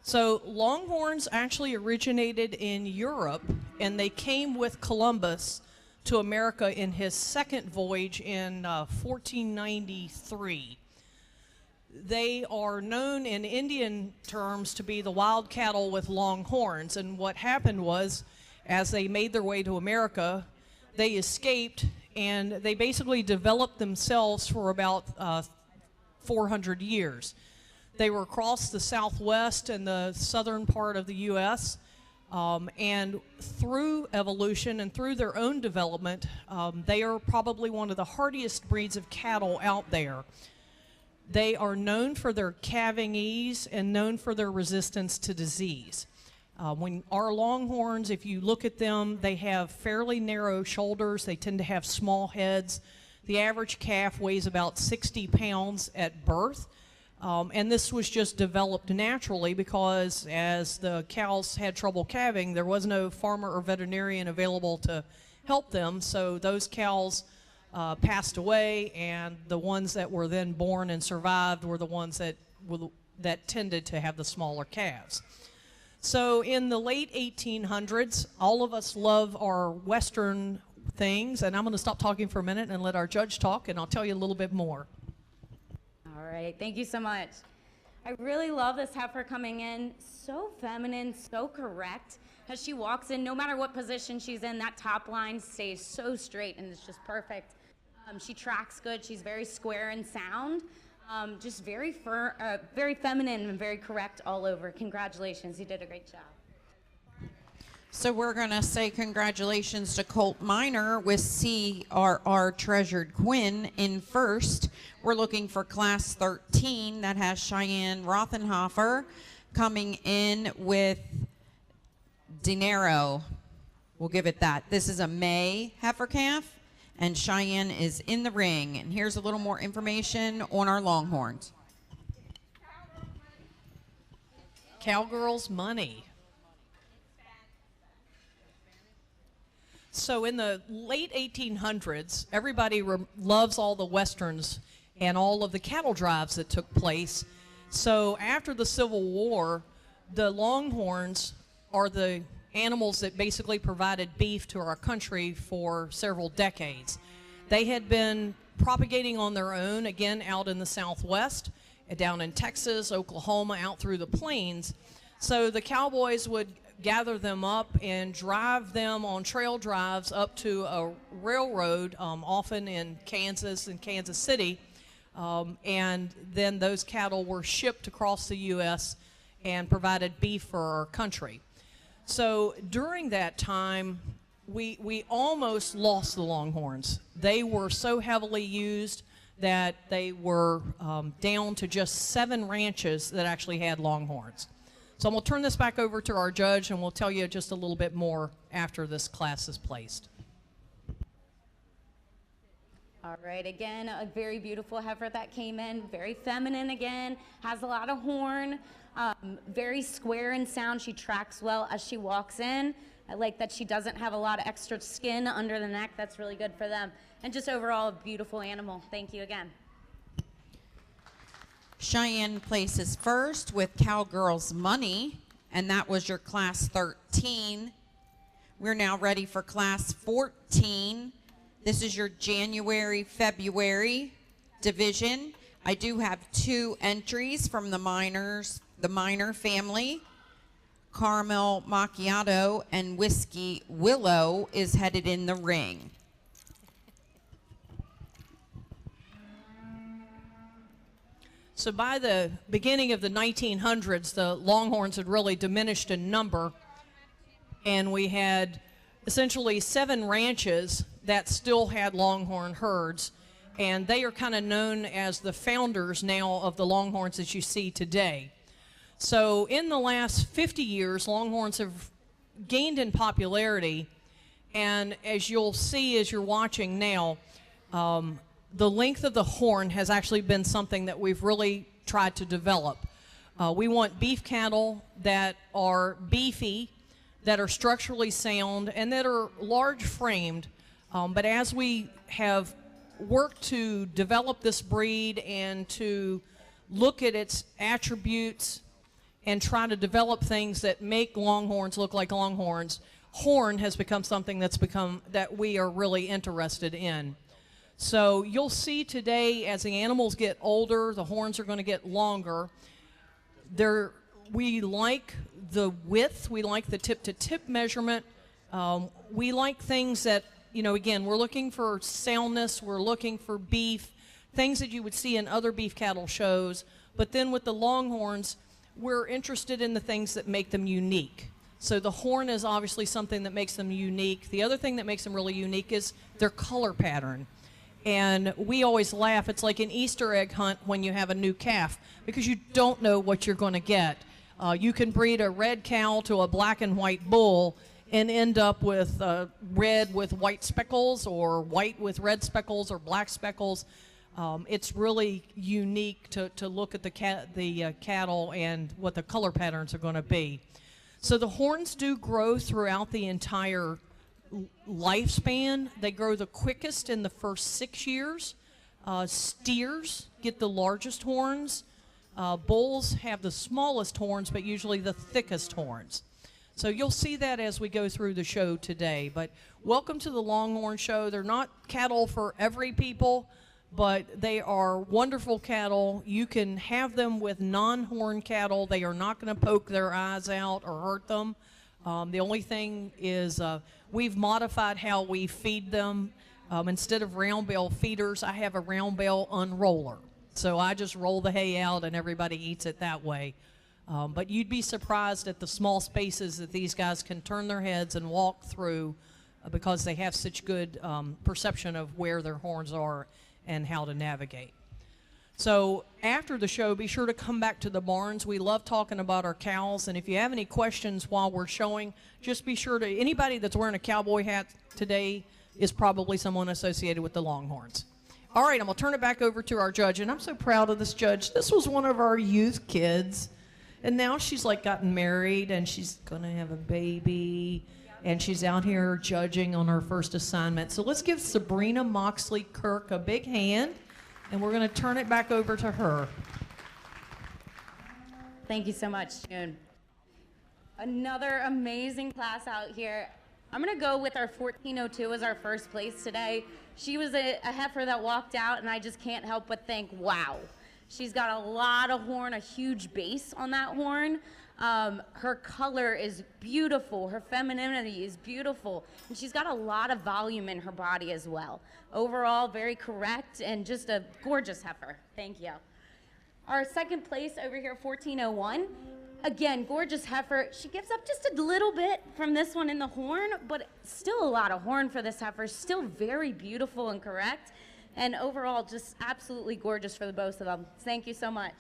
So Longhorns actually originated in Europe, and they came with Columbus to America in his second voyage in 1493. They are known in Indian terms to be the wild cattle with long horns, and what happened was, as they made their way to America, they escaped, and they basically developed themselves for about 400 years. They were across the southwest and the southern part of the U.S., and through evolution and through their own development, they are probably one of the hardiest breeds of cattle out there. They are known for their calving ease and known for their resistance to disease. When our Longhorns, if you look at them, they have fairly narrow shoulders. They tend to have small heads. The average calf weighs about 60 pounds at birth. And this was just developed naturally because as the cows had trouble calving, there was no farmer or veterinarian available to help them. So those cows passed away, and the ones that were then born and survived were the ones that tended to have the smaller calves. So in the late 1800s, all of us love our Western things, and I'm going to stop talking for a minute and let our judge talk, and I'll tell you a little bit more. All right, thank you so much. I really love this heifer coming in, so feminine, so correct. As she walks in, no matter what position she's in, that top line stays so straight and it's just perfect. She tracks good, she's very square and sound. Just very feminine and very correct all over. Congratulations, you did a great job. So we're going to say congratulations to Colt Miner with CRR Treasured Quinn in first. We're looking for class 13 that has Cheyenne Rothenhofer coming in with Dinero. We'll give it that. This is a May heifer calf, and Cheyenne is in the ring. And here's a little more information on our Longhorns. Cowgirls Money. So in the late 1800s, everybody loves all the Westerns and all of the cattle drives that took place. So after the Civil War, the Longhorns are the animals that basically provided beef to our country for several decades. They had been propagating on their own, again, out in the Southwest, down in Texas, Oklahoma, out through the plains. So the cowboys would gather them up and drive them on trail drives up to a railroad, often in Kansas and Kansas City, and then those cattle were shipped across the U.S. and provided beef for our country. So during that time, we almost lost the Longhorns. They were so heavily used that they were down to just 7 ranches that actually had Longhorns. So I'm going to turn this back over to our judge, and we'll tell you just a little bit more after this class is placed. All right, again, a very beautiful heifer that came in, very feminine again, has a lot of horn, very square and sound. She tracks well as she walks in. I like that she doesn't have a lot of extra skin under the neck. That's really good for them. And just overall, a beautiful animal. Thank you again. Cheyenne places first with Cowgirls Money, and that was your class 13. We're now ready for class 14. This is your January, February division. I do have 2 entries from the Miner family. Caramel Macchiato and Whiskey Willow is headed in the ring. So by the beginning of the 1900s, the Longhorns had really diminished in number, and we had essentially 7 ranches that still had Longhorn herds, and they are kind of known as the founders now of the Longhorns that you see today. So in the last 50 years, Longhorns have gained in popularity, and as you'll see as you're watching now, the length of the horn has actually been something that we've really tried to develop. We want beef cattle that are beefy, that are structurally sound, and that are large framed. But as we have worked to develop this breed and to look at its attributes and try to develop things that make Longhorns look like Longhorns, horn has become something that we are really interested in. So you'll see today, as the animals get older, the horns are going to get longer. We like the width, we like the tip-to-tip measurement. We like things that, again, we're looking for soundness, we're looking for beef, things that you would see in other beef cattle shows. But then with the Longhorns, we're interested in the things that make them unique. So the horn is obviously something that makes them unique. The other thing that makes them really unique is their color pattern. And we always laugh. It's like an Easter egg hunt when you have a new calf, because you don't know what you're going to get. You can breed a red cow to a black and white bull and end up with red with white speckles, or white with red speckles, or black speckles. It's really unique to look at the cattle and what the color patterns are going to be. So the horns do grow throughout the entire lifespan. They grow the quickest in the first 6 years. Steers get the largest horns. Bulls have the smallest horns, but usually the thickest horns. So you'll see that as we go through the show today. But welcome to the Longhorn Show. They're not cattle for every people, but they are wonderful cattle. You can have them with non-horn cattle. They are not going to poke their eyes out or hurt them. The only thing is we've modified how we feed them. Instead of round bale feeders, I have a round bale unroller. So I just roll the hay out and everybody eats it that way. But you'd be surprised at the small spaces that these guys can turn their heads and walk through because they have such good perception of where their horns are and how to navigate. So after the show, be sure to come back to the barns. We love talking about our cows, and if you have any questions while we're showing, just be sure to, anybody that's wearing a cowboy hat today is probably someone associated with the Longhorns. All right, I'm going to turn it back over to our judge, and I'm so proud of this judge. This was one of our youth kids, and now she's like gotten married, and she's going to have a baby, and she's out here judging on her first assignment. So let's give Sabrina Moxley Kirk a big hand, and we're going to turn it back over to her. Thank you so much, June. Another amazing class out here. I'm going to go with our 1402 as our first place today. She was a heifer that walked out, and I just can't help but think, wow. She's got a lot of horn, a huge base on that horn. Her color is beautiful. Her femininity is beautiful. And she's got a lot of volume in her body as well. Overall, very correct and just a gorgeous heifer. Thank you. Our second place over here, 1401. Again, gorgeous heifer. She gives up just a little bit from this one in the horn, but still a lot of horn for this heifer. Still very beautiful and correct. And overall, just absolutely gorgeous for the both of them. Thank you so much.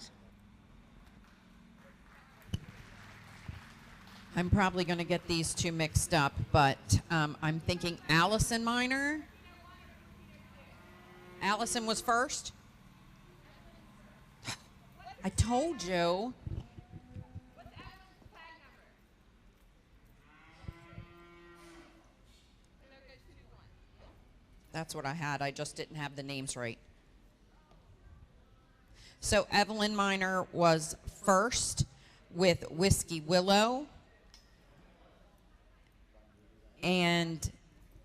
I'm probably going to get these two mixed up, but I'm thinking Allison Minor. Allison was first. I told you. That's what I had. I just didn't have the names right. So Evelyn Minor was first with Whiskey Willow. And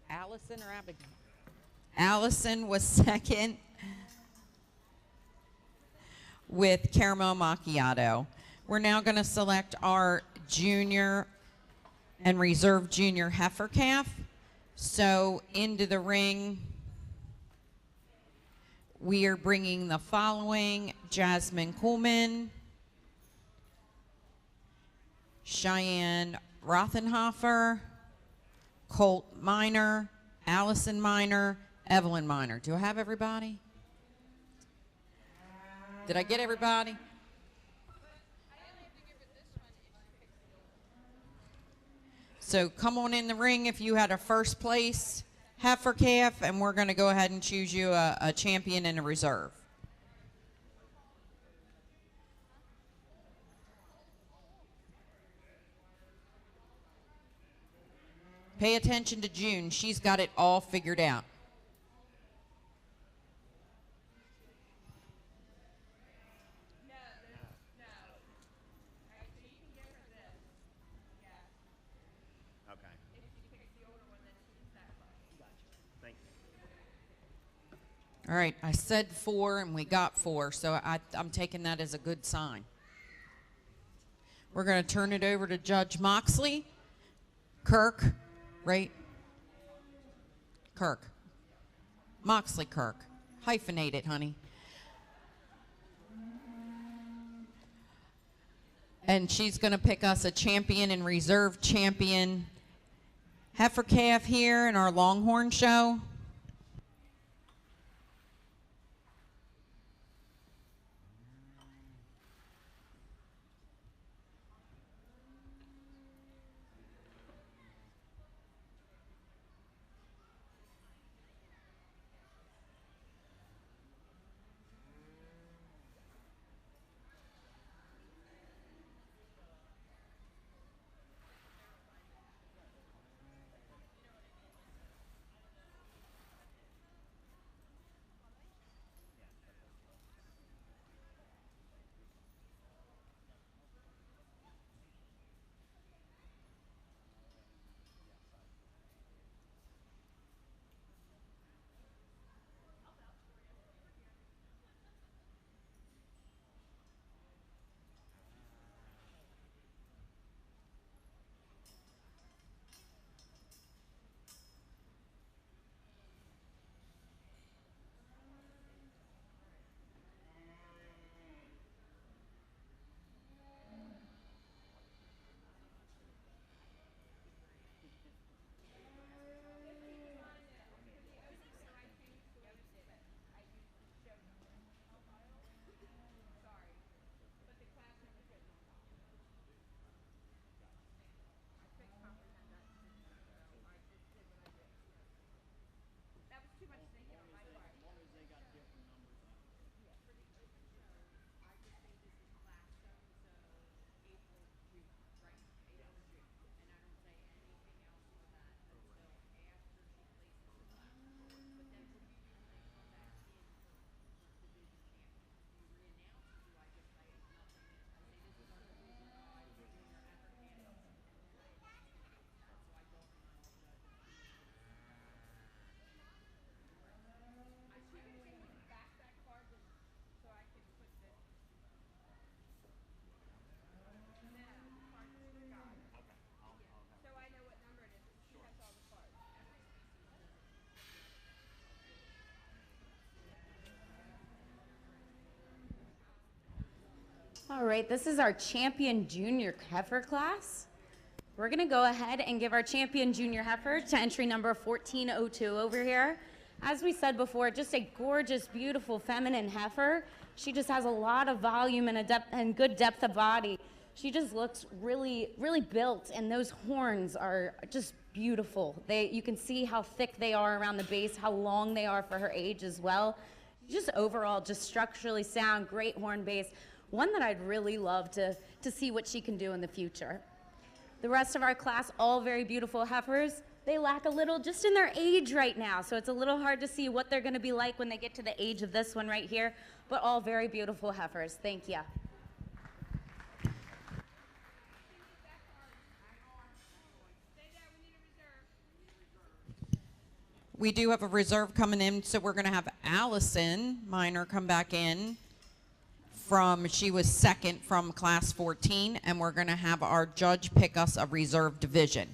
Allison or Abigail? Allison was second with Caramel Macchiato. We're now going to select our junior and reserve junior heifer calf. So into the ring, we are bringing the following: Jasmine Kuhlman, Cheyenne Rothenhofer, Colt Minor, Allison Minor, Evelyn Minor. Do I have everybody? Did I get everybody? So come on in the ring if you had a first place heifer calf, and we're going to go ahead and choose you a champion and a reserve. Pay attention to June. She's got it all figured out. All right, I said 4 and we got 4, so I'm taking that as a good sign. We're going to turn it over to Judge Moxley. Kirk, right? Kirk. Moxley Kirk. Hyphenate it, honey. And she's going to pick us a champion and reserve champion heifer calf here in our Longhorn show. All right, this is our champion junior heifer class. We're gonna go ahead and give our champion junior heifer to entry number 1402 over here. As we said before, just a gorgeous, beautiful, feminine heifer. She just has a lot of volume and good depth of body. She just looks really, really built, and those horns are just beautiful. You can see how thick they are around the base, how long they are for her age as well. Just overall, just structurally sound, great horn base. One that I'd really love to see what she can do in the future. The rest of our class, all very beautiful heifers. They lack a little just in their age right now, so it's a little hard to see what they're gonna be like when they get to the age of this one right here, but all very beautiful heifers. Thank you. We do have a reserve coming in, so we're going to have Allison Miner come back in. She was second from class 14, and we're going to have our judge pick us a reserve division.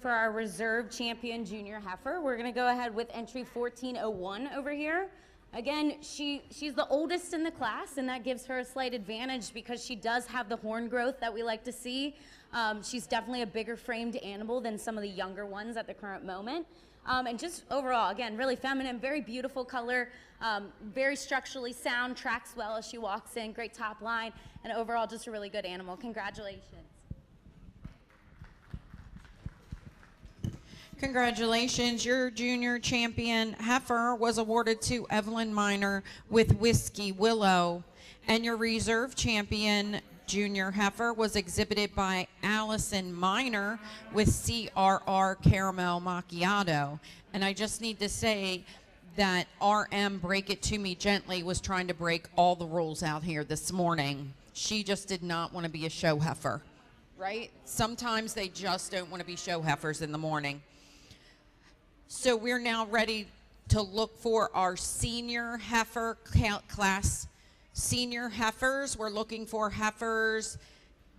for our reserve champion junior heifer. We're gonna go ahead with entry 1401 over here. Again, she's the oldest in the class, and that gives her a slight advantage because she does have the horn growth that we like to see. She's definitely a bigger framed animal than some of the younger ones at the current moment. And just overall, again, really feminine, very beautiful color, very structurally sound, tracks well as she walks in, great top line, and overall just a really good animal. Congratulations. Congratulations, your junior champion heifer was awarded to Evelyn Miner with Whiskey Willow, and your reserve champion junior heifer was exhibited by Allison Miner with CRR Caramel Macchiato. And I just need to say that RM Break It To Me Gently was trying to break all the rules out here this morning. She just did not want to be a show heifer, right? Sometimes they just don't want to be show heifers in the morning. So we're now ready to look for our senior heifer class. Senior heifers, we're looking for heifers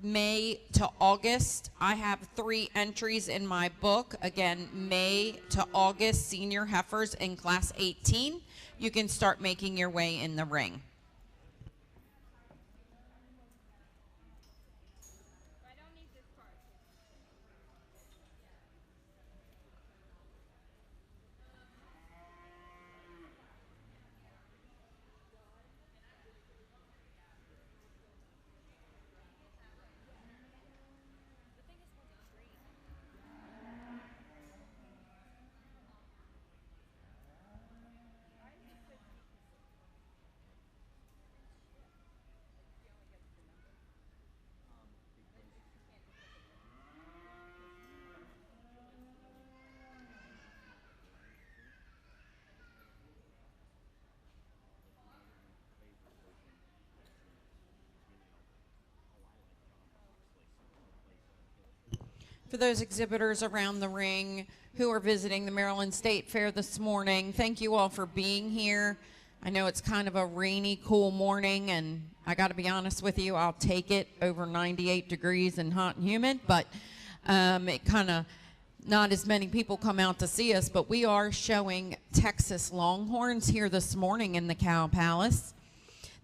May to August. I have 3 entries in my book. Again, May to August, senior heifers in class 18. You can start making your way in the ring. I don't need this part. For those exhibitors around the ring who are visiting the Maryland State Fair this morning, thank you all for being here. I know it's kind of a rainy, cool morning, and I got to be honest with you, I'll take it over 98 degrees and hot and humid, but it kind of, not as many people come out to see us, but we are showing Texas Longhorns here this morning in the Cow Palace.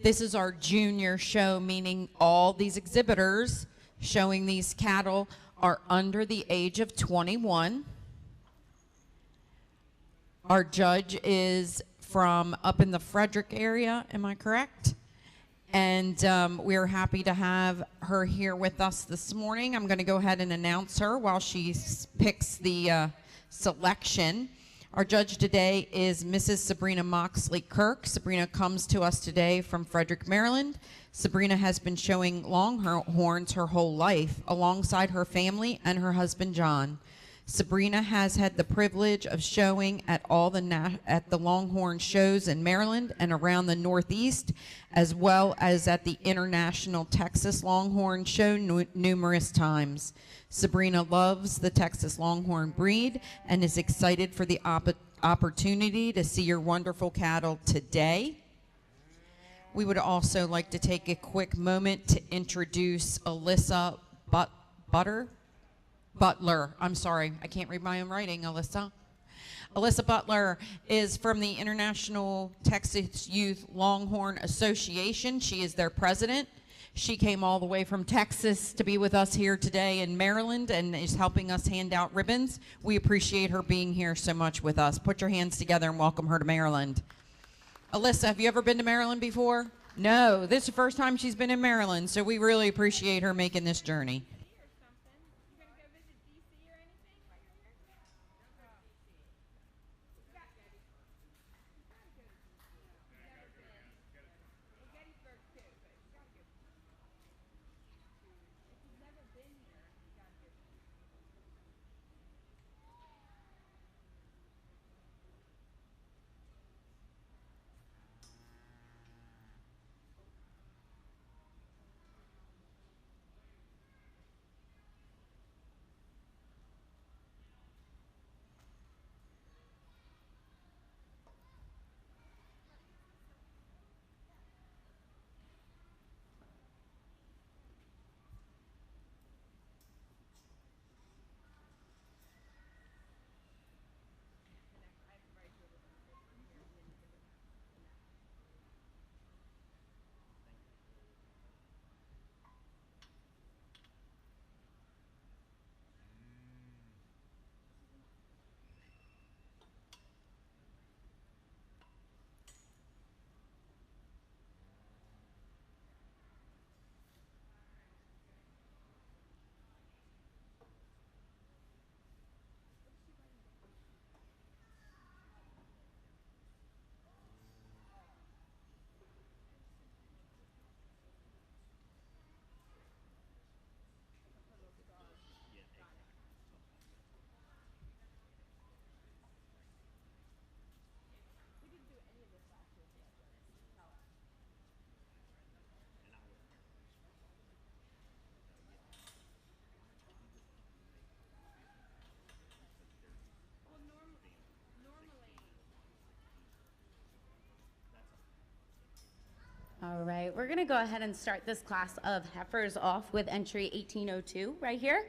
This is our junior show, meaning all these exhibitors showing these cattle are under the age of 21. Our judge is from up in the Frederick area, am I correct? And we're happy to have her here with us this morning. I'm going to go ahead and announce her while she picks the selection. Our judge today is Mrs. Sabrina Moxley Kirk. Sabrina comes to us today from Frederick, Maryland. Sabrina has been showing Longhorns her whole life alongside her family and her husband John. Sabrina has had the privilege of showing at at the Longhorn shows in Maryland and around the Northeast, as well as at the International Texas Longhorn Show numerous times. Sabrina loves the Texas Longhorn breed and is excited for the opportunity to see your wonderful cattle today. We would also like to take a quick moment to introduce Alyssa Butler. I'm sorry, I can't read my own writing, Alyssa. Alyssa Butler is from the International Texas Youth Longhorn Association. She is their president. She came all the way from Texas to be with us here today in Maryland and is helping us hand out ribbons. We appreciate her being here so much with us. Put your hands together and welcome her to Maryland. Alyssa, have you ever been to Maryland before? No, this is the first time she's been in Maryland, so we really appreciate her making this journey. All right, we're gonna go ahead and start this class of heifers off with entry 1802 right here.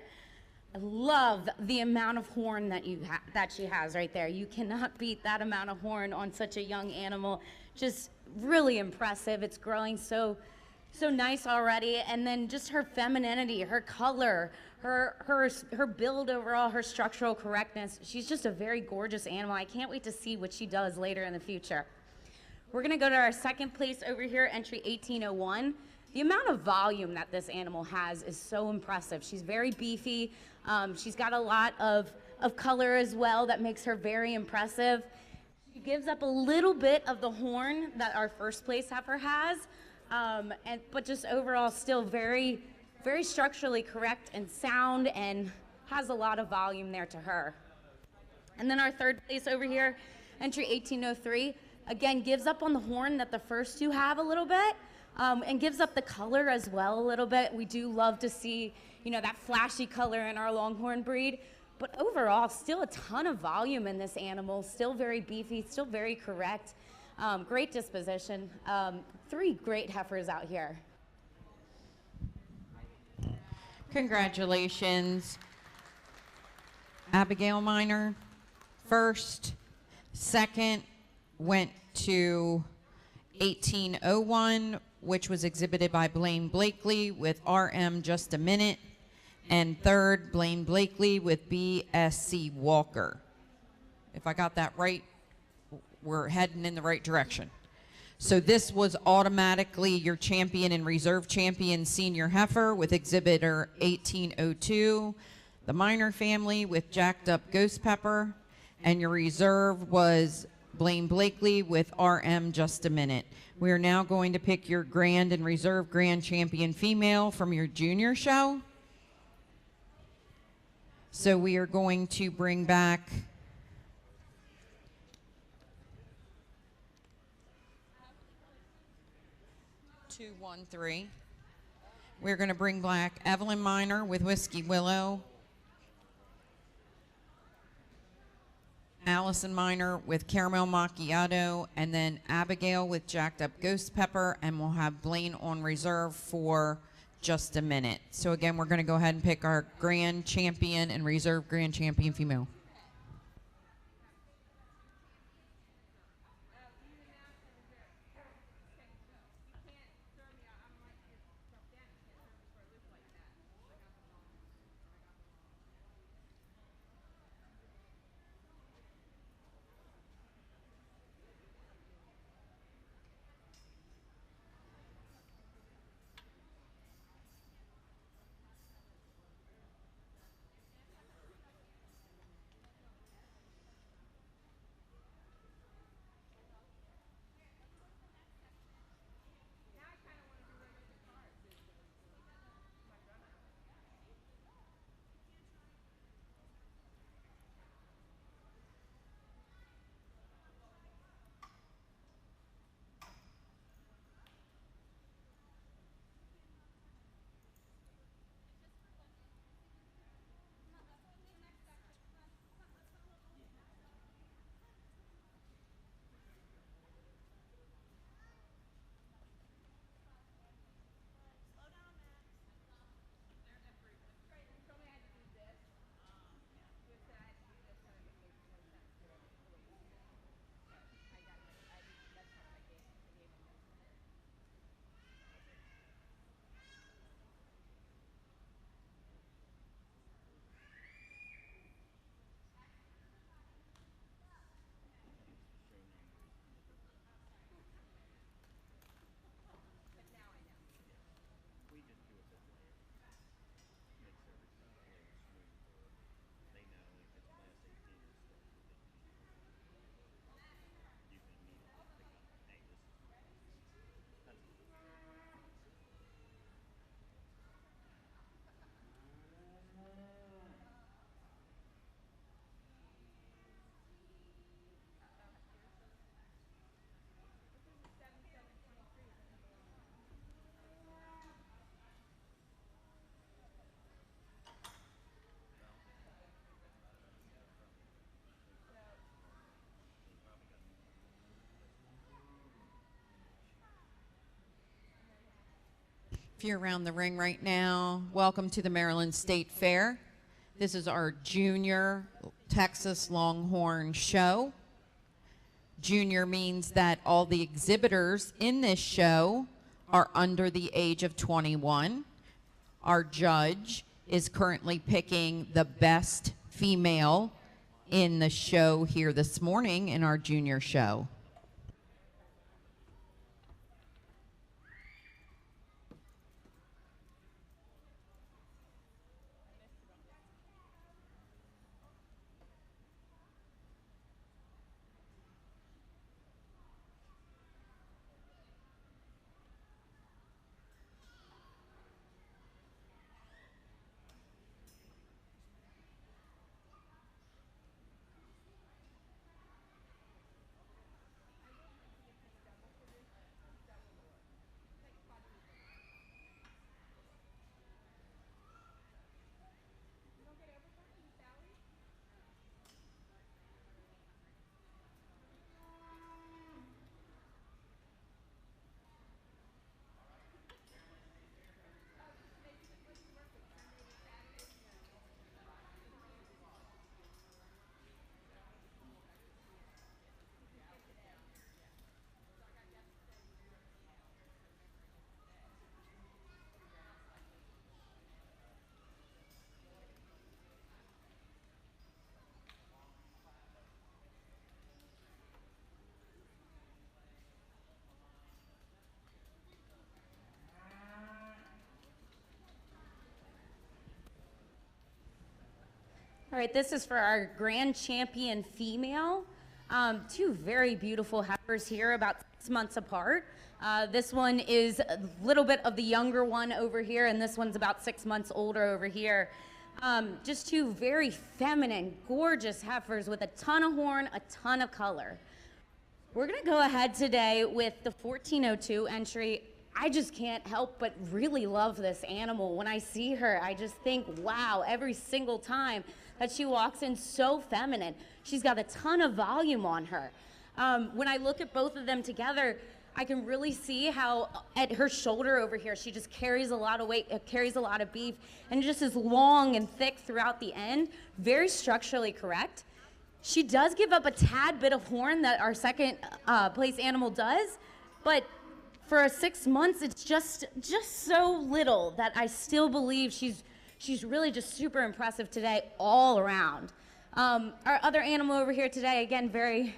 I love the amount of horn that she has right there. You cannot beat that amount of horn on such a young animal. Just really impressive. It's growing so nice already. And then just her femininity, her color, her build overall, her structural correctness. She's just a very gorgeous animal. I can't wait to see what she does later in the future. We're gonna go to our second place over here, entry 1801. The amount of volume that this animal has is so impressive. She's very beefy. She's got a lot of color as well that makes her very impressive. She gives up a little bit of the horn that our first place heifer has, but just overall still very, very structurally correct and sound and has a lot of volume there to her. And then our third place over here, entry 1803, again, gives up on the horn that the first two have a little bit, and gives up the color as well a little bit. We do love to see, that flashy color in our Longhorn breed, but overall, still a ton of volume in this animal, still very beefy, still very correct, great disposition. Three great heifers out here. Congratulations. Abigail Miner, first. Second went to 1801, which was exhibited by Blaine Blakely with RM Just a Minute. And third, Blaine Blakely with BSC Walker. If I got that right, we're heading in the right direction. So this was automatically your champion and reserve champion senior heifer with exhibitor 1802, the Miner family with Jacked Up Ghost Pepper, and your reserve was Blaine Blakely with RM Just a Minute. We are now going to pick your grand and reserve grand champion female from your junior show. So we are going to bring back two, 1, 3. We're going to bring back Evelyn Miner with Whiskey Willow, Allison Miner with Caramel Macchiato, and then Abigail with Jacked Up Ghost Pepper, and we'll have Blaine on reserve for Just a Minute. So again, we're going to go ahead and pick our grand champion and reserve grand champion female. If you're around the ring right now, welcome to the Maryland State Fair. This is our Junior Texas Longhorn show. Junior means that all the exhibitors in this show are under the age of 21. Our judge is currently picking the best female in the show here this morning in our junior show. All right, this is for our grand champion female. Two very beautiful heifers here, about 6 months apart. This one is a little bit of the younger one over here, and this one's about 6 months older over here. Just two very feminine, gorgeous heifers with a ton of horn, a ton of color. We're gonna go ahead today with the 1402 entry. I just can't help but really love this animal. When I see her, I just think, wow, every single time that she walks in, so feminine. She's got a ton of volume on her. When I look at both of them together, I can really see how at her shoulder over here, she just carries a lot of weight, carries a lot of beef, and just is long and thick throughout the end, very structurally correct. She does give up a tad bit of horn that our second place animal does, but for 6 months, it's just so little that I still believe she's really just super impressive today all around. Our other animal over here today, again, very,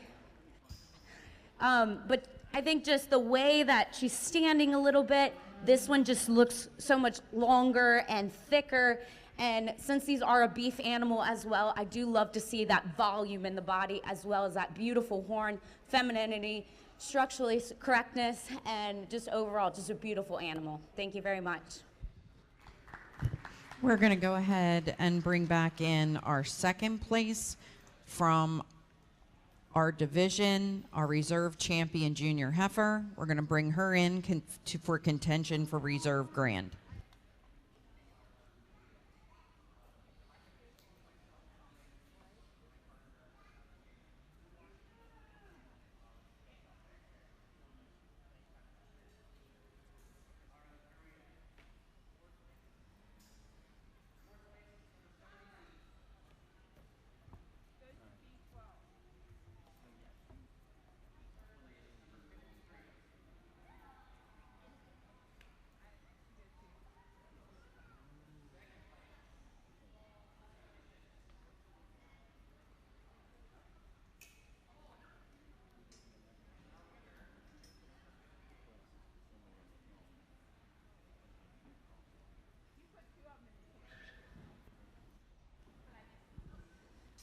but I think just the way that she's standing a little bit, this one just looks so much longer and thicker. And since these are a beef animal as well, I do love to see that volume in the body as well as that beautiful horn, femininity, structurally correctness, and just overall, just a beautiful animal. Thank you very much. We're going to go ahead and bring back in our second place from our division, our reserve champion junior heifer. We're going to bring her in for contention for reserve grand.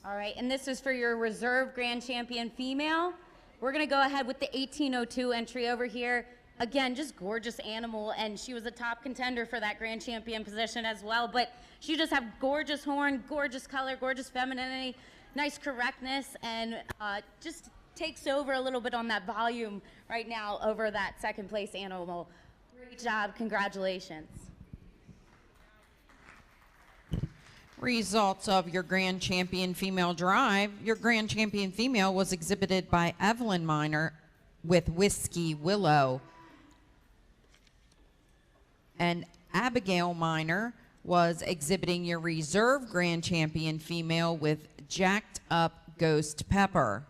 All right, and this is for your reserve grand champion female. We're gonna go ahead with the 1802 entry over here. Again, just gorgeous animal, and she was a top contender for that grand champion position as well, but she just have gorgeous horn, gorgeous color, gorgeous femininity, nice correctness, and just takes over a little bit on that volume right now over that second place animal. Great job, congratulations. Results of your grand champion female drive. Your grand champion female was exhibited by Evelyn Miner with Whiskey Willow. And Abigail Minor was exhibiting your reserve grand champion female with Jacked Up Ghost Pepper.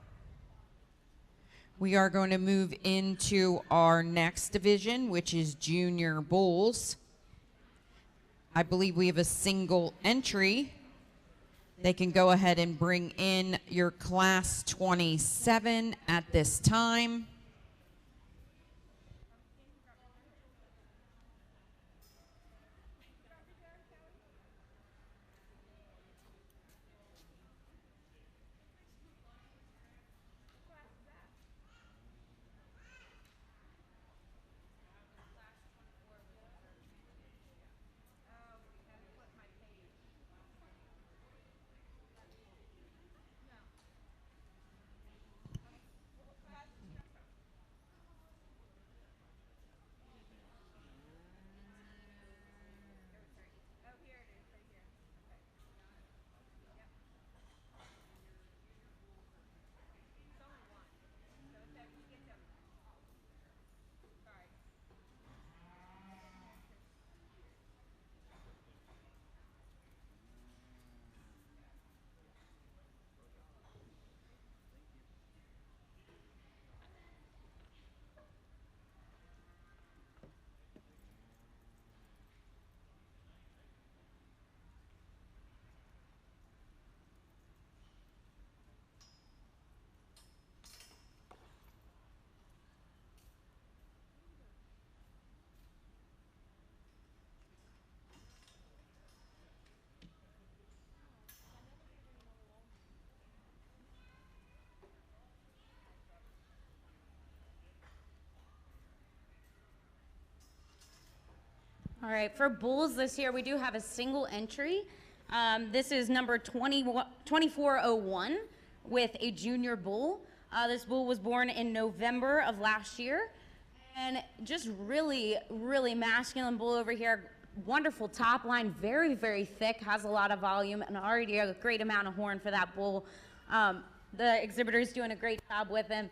We are going to move into our next division, which is Junior Bulls. I believe we have a single entry. They can go ahead and bring in your Class 27 at this time. All right, for bulls this year, we do have a single entry. This is number 2401 with a junior bull. This bull was born in November of last year. And just really, really masculine bull over here. Wonderful top line, very, very thick, has a lot of volume, and already a great amount of horn for that bull. The exhibitor's doing a great job with him.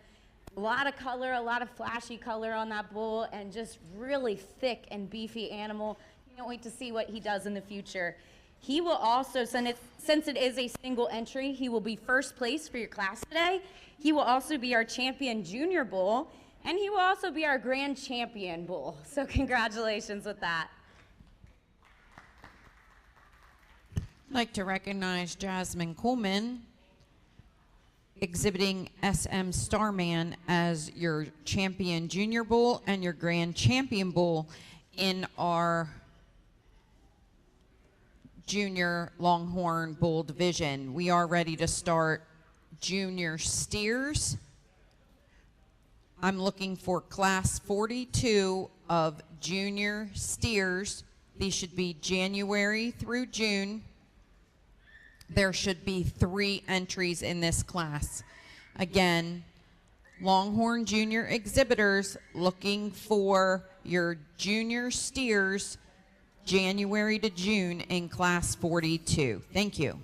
A lot of color, a lot of flashy color on that bull, and just really thick and beefy animal. Can't wait to see what he does in the future. He will also, since it is a single entry, he will be first place for your class today. He will also be our champion junior bull, and he will also be our grand champion bull. So congratulations with that. I'd like to recognize Jasmine Coleman, exhibiting SM Starman as your champion junior bull and your grand champion bull in our junior Longhorn bull division. We are ready to start junior steers. I'm looking for class 42 of junior steers. These should be January through June. There should be 3 entries in this class. Again, Longhorn Junior exhibitors looking for your junior steers January to June in class 42. Thank you.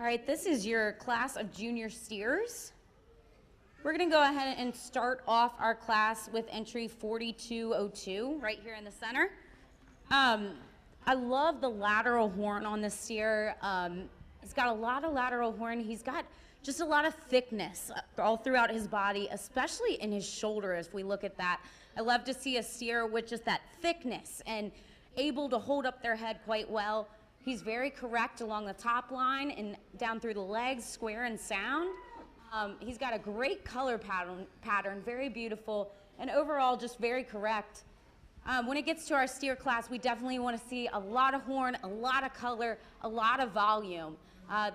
All right, this is your class of junior steers. We're gonna go ahead and start off our class with entry 4202 right here in the center. I love the lateral horn on the steer. He's got a lot of lateral horn. He's got just a lot of thickness all throughout his body, especially in his shoulder if we look at that. I love to see a steer with just that thickness and able to hold up their head quite well. He's very correct along the top line and down through the legs, square and sound. He's got a great color pattern, very beautiful, and overall just very correct. When it gets to our steer class, we definitely want to see a lot of horn, a lot of color, a lot of volume.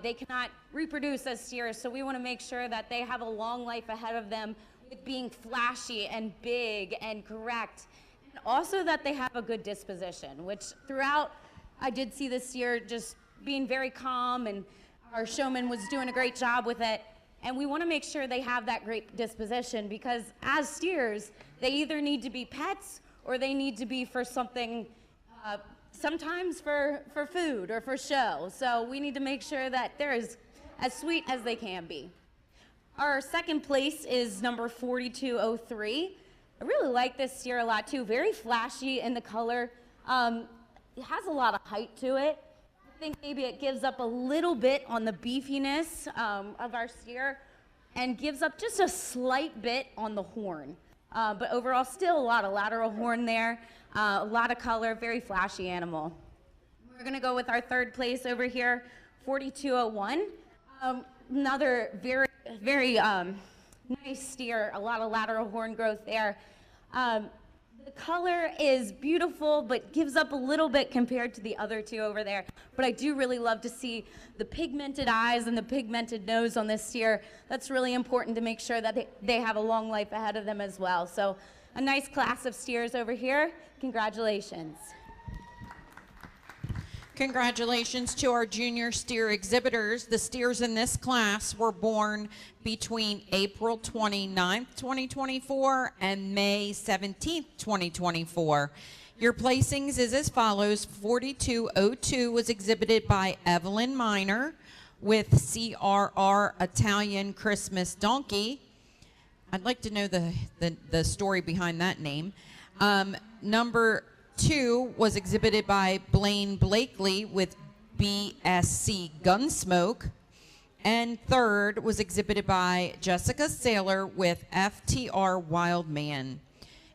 They cannot reproduce as steers, so we want to make sure that they have a long life ahead of them with being flashy and big and correct. And also that they have a good disposition, which throughout I did see this steer just being very calm, and our showman was doing a great job with it. And we want to make sure they have that great disposition, because as steers, they either need to be pets or they need to be for something, sometimes for food or for show. So we need to make sure that they're as sweet as they can be. Our second place is number 4203. I really like this steer a lot too. Very flashy in the color. It has a lot of height to it. I think maybe it gives up a little bit on the beefiness of our steer and gives up just a slight bit on the horn. But overall, still a lot of lateral horn there, a lot of color, very flashy animal. We're gonna go with our third place over here, 4201. Another very, very nice steer, a lot of lateral horn growth there. The color is beautiful, but gives up a little bit compared to the other two over there. But I do really love to see the pigmented eyes and the pigmented nose on this steer. That's really important to make sure that they have a long life ahead of them as well. So a nice class of steers over here. Congratulations. Congratulations to our junior steer exhibitors. The steers in this class were born between April 29th, 2024 and May 17th, 2024. Your placings is as follows. 4202 was exhibited by Evelyn Miner with CRR Italian Christmas Donkey. I'd like to know the story behind that name. Number 2 was exhibited by Blaine Blakely with BSC Gunsmoke. And third was exhibited by Jessica Saylor with FTR Wildman.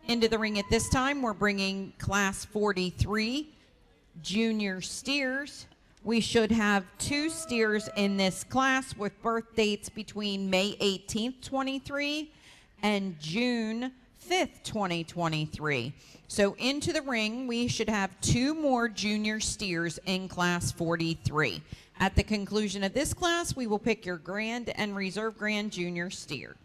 Into the ring at this time, we're bringing class 43 junior steers. We should have 2 steers in this class with birth dates between May 18th, 23 and June 5th, 2023. So into the ring, we should have 2 more junior steers in class 43. At the conclusion of this class, we will pick your grand and reserve grand junior steer.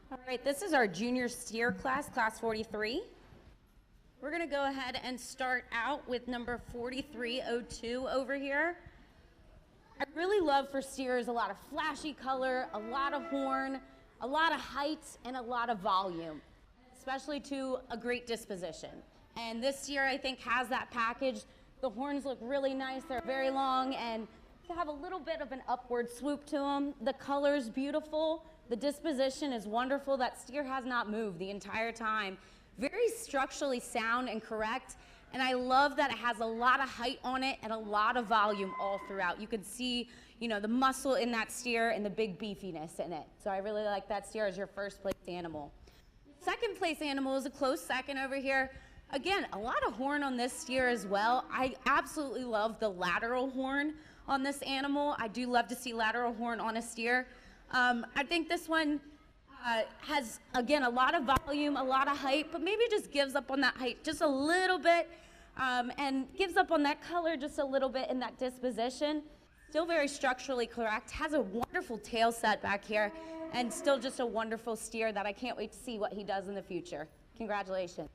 All right, this is our junior steer class, class 43. We're gonna go ahead and start out with number 4302 over here. I really love for steers a lot of flashy color, a lot of horn, a lot of height, and a lot of volume, especially to a great disposition. And this steer, I think, has that package. The horns look really nice. They're very long and they have a little bit of an upward swoop to them. The color's beautiful. The disposition is wonderful. That steer has not moved the entire time. Very structurally sound and correct. And I love that it has a lot of height on it and a lot of volume all throughout. You can see, you know, the muscle in that steer and the big beefiness in it. So I really like that steer as your first place animal. Second place animal is a close second over here. Again, a lot of horn on this steer as well. I absolutely love the lateral horn on this animal. I do love to see lateral horn on a steer. I think this one has, again, a lot of volume, a lot of height, but maybe just gives up on that height just a little bit and gives up on that color just a little bit in that disposition. Still very structurally correct, has a wonderful tail set back here, and still just a wonderful steer that I can't wait to see what he does in the future. Congratulations.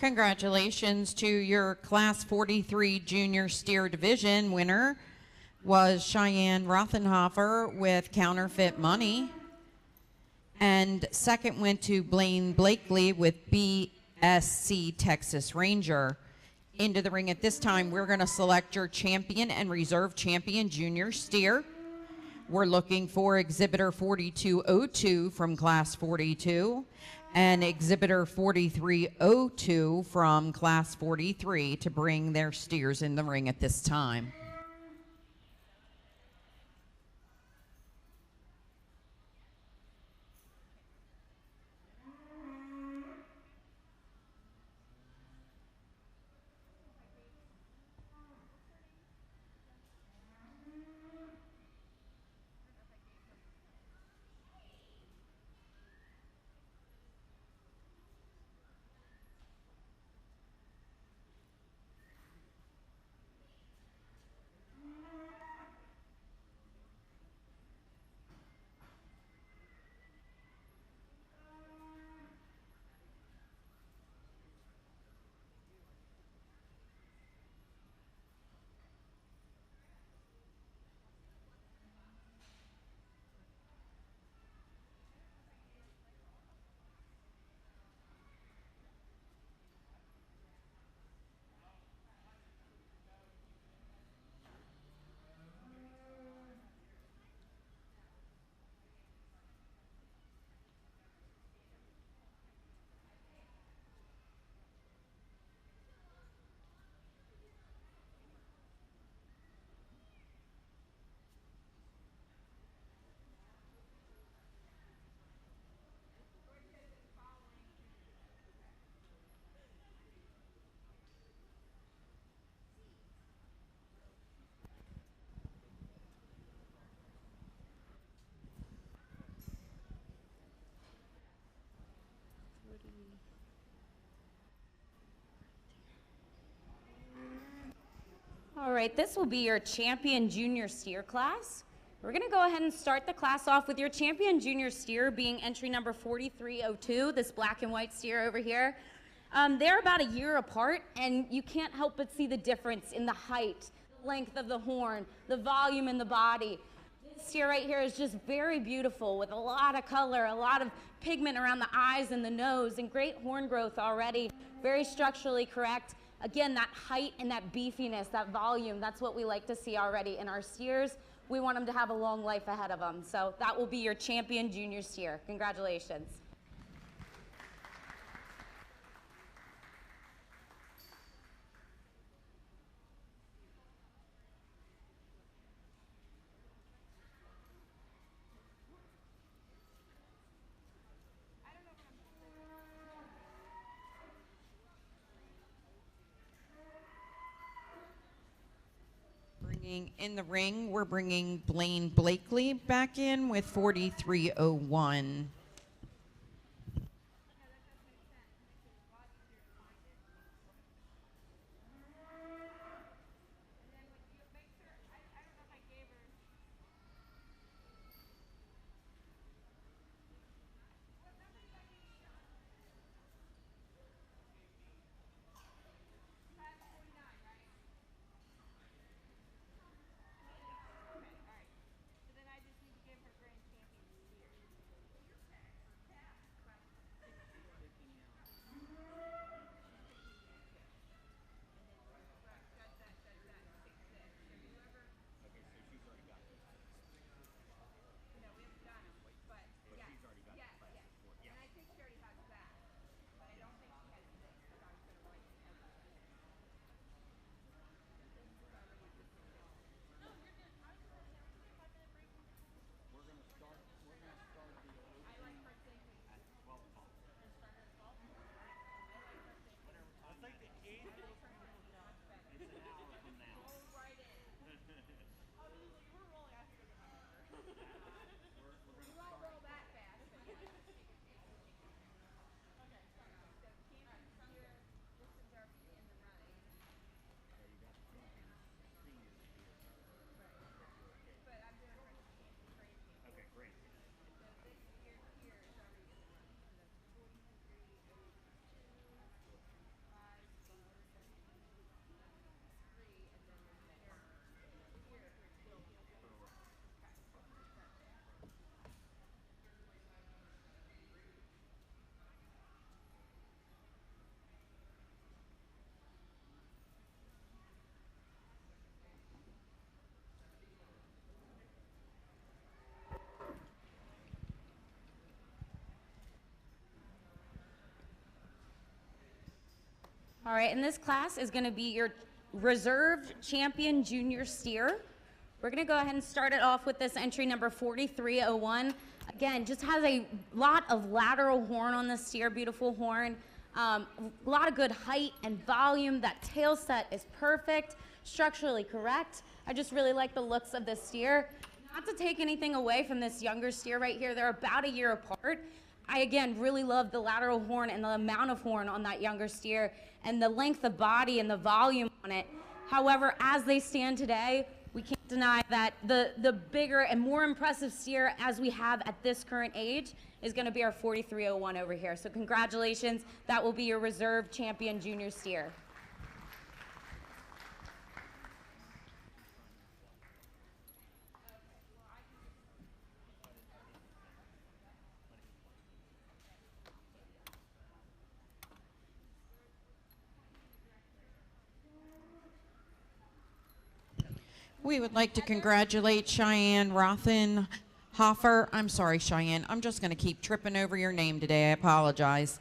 Congratulations to your Class 43 Junior Steer Division winner was Cheyenne Rothenhofer with Counterfeit Money. And second went to Blaine Blakely with BSC Texas Ranger. Into the ring at this time, we're going to select your champion and reserve champion junior steer. We're looking for exhibitor 4202 from Class 42. And exhibitor 4302 from class 43 to bring their steers in the ring at this time. All right, this will be your champion junior steer class. We're gonna go ahead and start the class off with your champion junior steer being entry number 4302, this black and white steer over here. They're about a year apart, and you can't help but see the difference in the height, length of the horn, the volume in the body. This steer right here is just very beautiful with a lot of color, a lot of pigment around the eyes and the nose, and great horn growth already, very structurally correct. Again, that height and that beefiness, that volume, that's what we like to see already in our steers. We want them to have a long life ahead of them. So that will be your champion junior steer. Congratulations. In the ring, we're bringing Blaine Blakely back in with 4301. All right, and this class is going to be your reserved champion junior steer. We're going to go ahead and start it off with this entry number 4301. Again, just has a lot of lateral horn on the steer, beautiful horn. A lot of good height and volume. That tail set is perfect, structurally correct. I just really like the looks of this steer. Not to take anything away from this younger steer right here, they're about a year apart. I, again, really love the lateral horn and the amount of horn on that younger steer and the length of body and the volume on it. However, as they stand today, we can't deny that the bigger and more impressive steer as we have at this current age is going to be our 4301 over here. So congratulations, that will be your reserve champion junior steer. We would like to congratulate Cheyenne Rothenhofer. I'm sorry, Cheyenne. I'm just going to keep tripping over your name today. I apologize.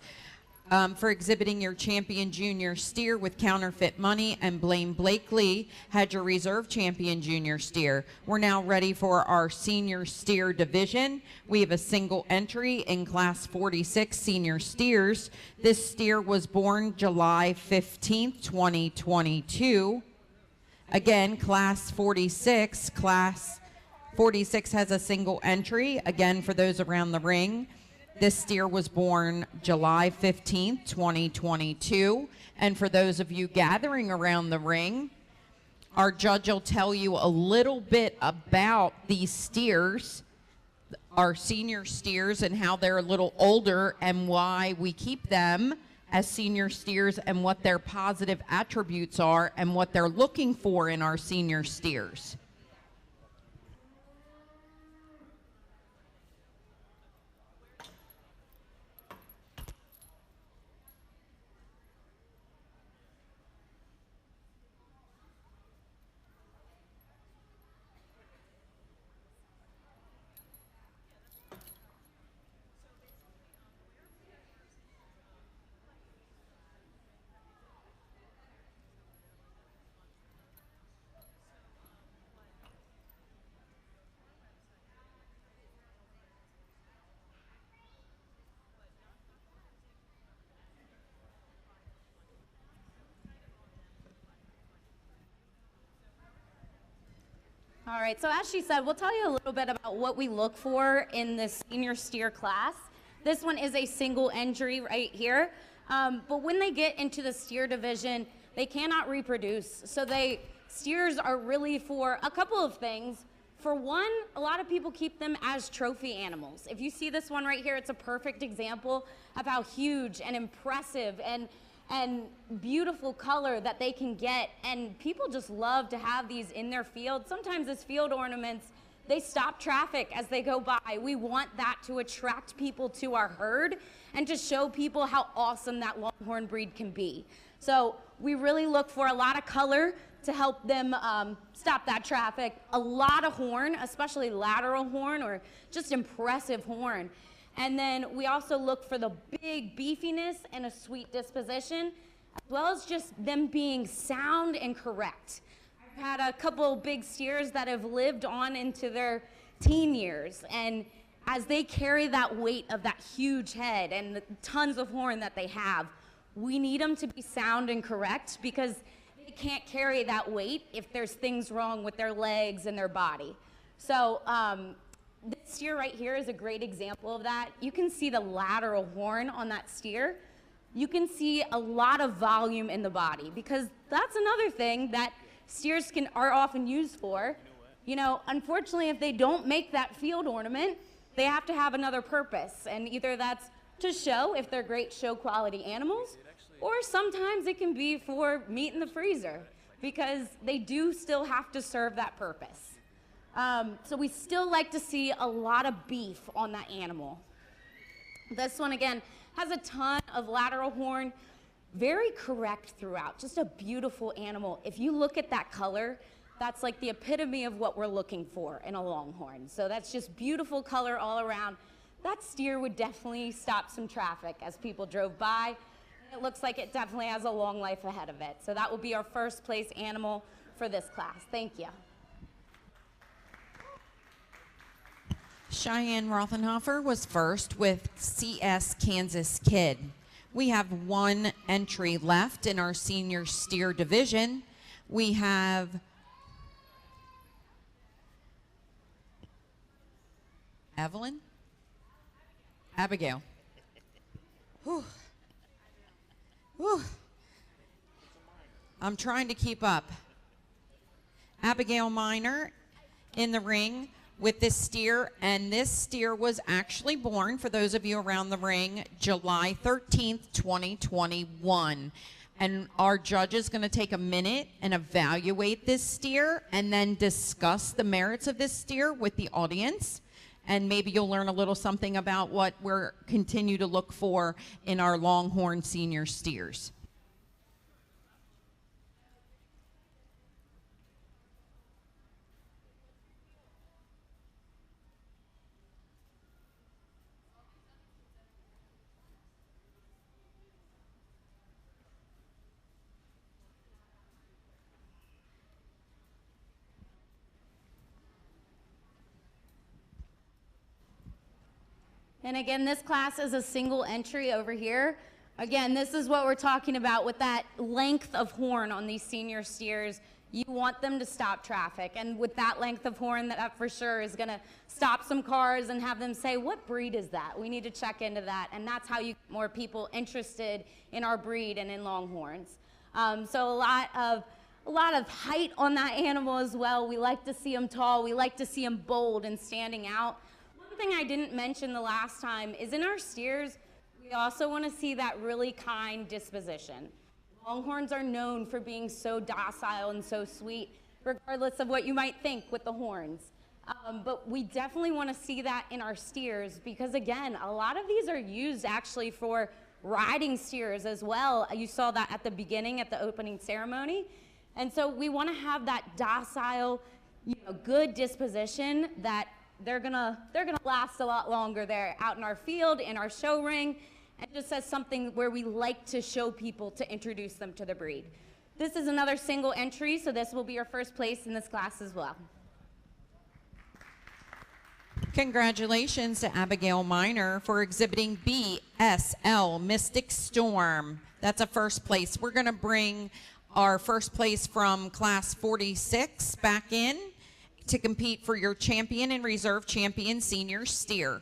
For exhibiting your champion junior steer with counterfeit money, and Blaine Blakely had your reserve champion junior steer. We're now ready for our senior steer division. We have a single entry in class 46 senior steers. This steer was born July 15th, 2022. Again, class 46 has a single entry. Again, for those around the ring, this steer was born July 15th, 2022. And for those of you gathering around the ring, our judge will tell you a little bit about these steers, our senior steers, and how they're a little older and why we keep them as senior steers and what their positive attributes are and what they're looking for in our senior steers. All right, so as she said, we'll tell you a little bit about what we look for in the senior steer class. This one is a single entry right here, but when they get into the steer division, they cannot reproduce. So steers are really for a couple of things. For one, a lot of people keep them as trophy animals. If you see this one right here, it's a perfect example of how huge and impressive and beautiful color that they can get, and people just love to have these in their field. Sometimes as field ornaments, they stop traffic as they go by. We want that to attract people to our herd and to show people how awesome that Longhorn breed can be. So we really look for a lot of color to help them stop that traffic, a lot of horn, especially lateral horn or just impressive horn. And then we also look for the big beefiness and a sweet disposition, as well as just them being sound and correct. I've had a couple big steers that have lived on into their teen years, and as they carry that weight of that huge head and the tons of horn that they have, we need them to be sound and correct because they can't carry that weight if there's things wrong with their legs and their body. So, this steer right here is a great example of that. You can see the lateral horn on that steer. You can see a lot of volume in the body because that's another thing that steers are often used for. You know, unfortunately, if they don't make that field ornament, they have to have another purpose. And either that's to show if they're great show quality animals, or sometimes it can be for meat in the freezer because they do still have to serve that purpose. So we still like to see a lot of beef on that animal. This one, again, has a ton of lateral horn, very correct throughout, just a beautiful animal. If you look at that color, that's like the epitome of what we're looking for in a Longhorn. So that's just beautiful color all around. That steer would definitely stop some traffic as people drove by. It looks like it definitely has a long life ahead of it. So that will be our first place animal for this class. Thank you. Cheyenne Rothenhofer was first with CS Kansas Kid. We have one entry left in our senior steer division. We have Evelyn? Abigail. Whew. Whew. I'm trying to keep up. Abigail Miner in the ring with this steer, and this steer was actually born, for those of you around the ring, July 13th, 2021. And our judge is going to take a minute and evaluate this steer and then discuss the merits of this steer with the audience. And maybe you'll learn a little something about what we're continue to look for in our Longhorn senior steers. And again, this class is a single entry over here. Again, this is what we're talking about with that length of horn on these senior steers. You want them to stop traffic. And with that length of horn, that for sure is going to stop some cars and have them say, what breed is that? We need to check into that. And that's how you get more people interested in our breed and in Longhorns. So a lot of height on that animal as well. We like to see them tall. We like to see them bold and standing out. One thing I didn't mention the last time is in our steers, we also want to see that really kind disposition. Longhorns are known for being so docile and so sweet, regardless of what you might think with the horns. But we definitely want to see that in our steers because, again, a lot of these are used actually for riding steers as well. You saw that at the beginning, at the opening ceremony. And so we want to have that docile, good disposition that they're gonna last a lot longer there out in our field, in our show ring, and just as something where we like to show people to introduce them to the breed. This is another single entry, so this will be your first place in this class as well. Congratulations to Abigail Miner for exhibiting BSL Mystic Storm. That's a first place. We're going to bring our first place from class 46 back in to compete for your champion and reserve champion senior steer.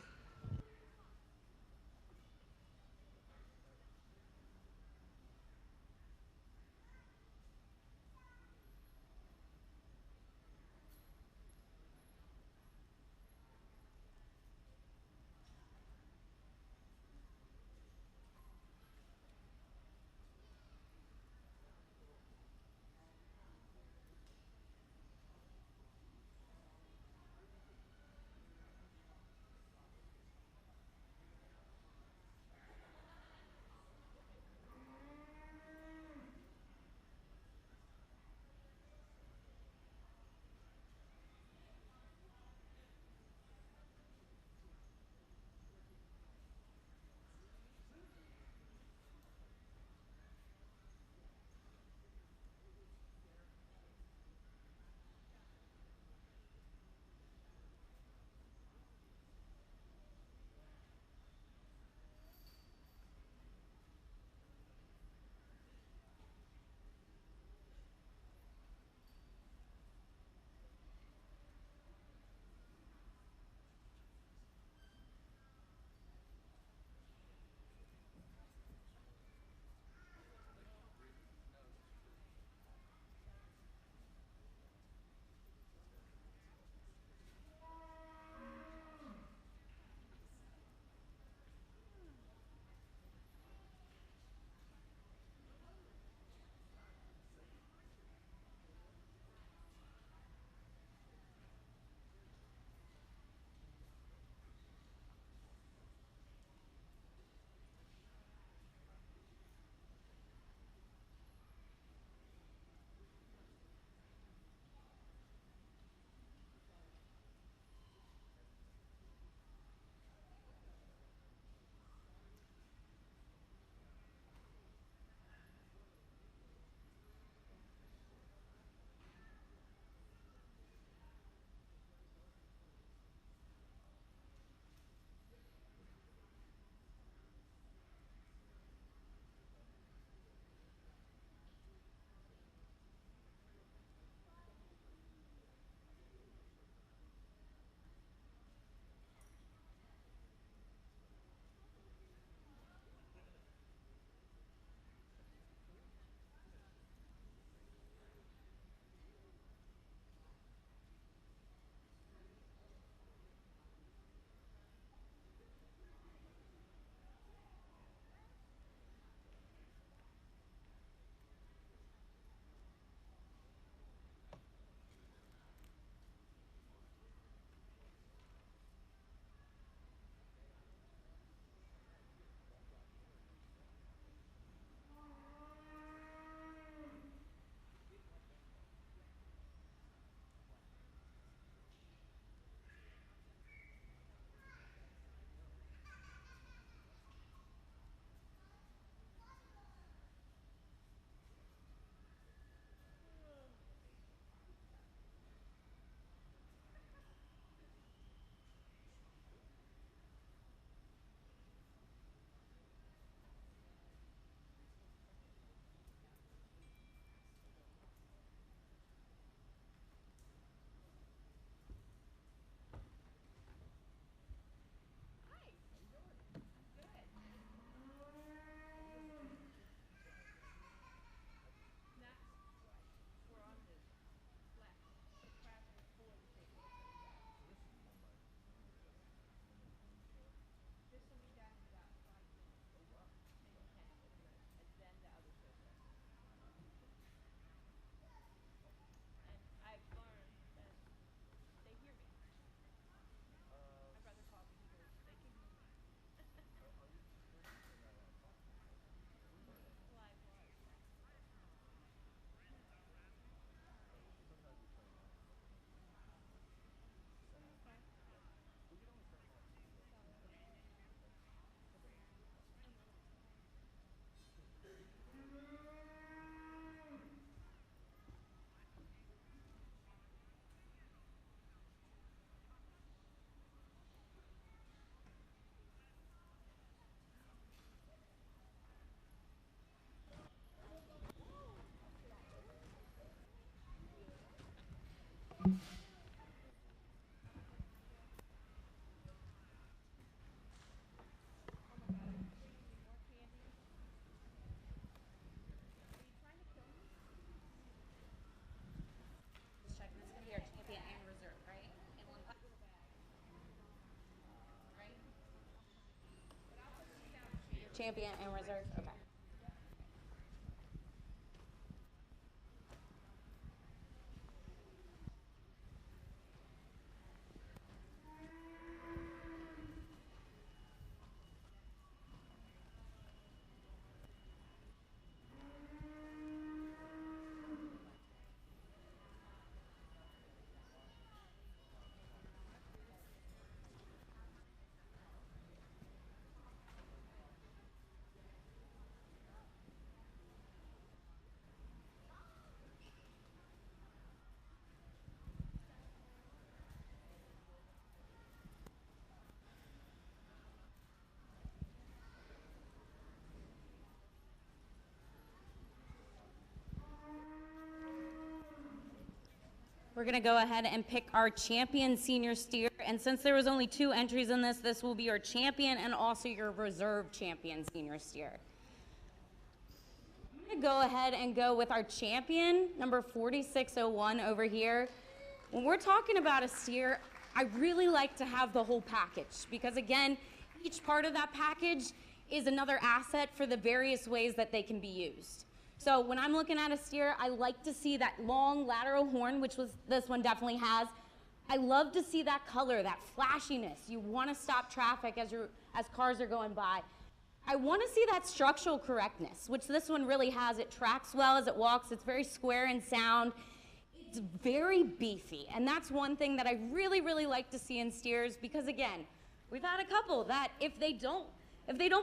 champion and reserve? Okay. We're gonna go ahead and pick our champion senior steer, and since there was only 2 entries in this, this will be your champion and also your reserve champion senior steer. I'm gonna go ahead and go with our champion, number 4601 over here. When we're talking about a steer, I really like to have the whole package because again, each part of that package is another asset for the various ways that they can be used. So when I'm looking at a steer, I like to see that long lateral horn, which this one definitely has. I love to see that color, that flashiness. You want to stop traffic as cars are going by. I want to see that structural correctness, which this one really has. It tracks well as it walks. It's very square and sound. It's very beefy, and that's one thing that I really, really like to see in steers because again, we've had a couple that if they don't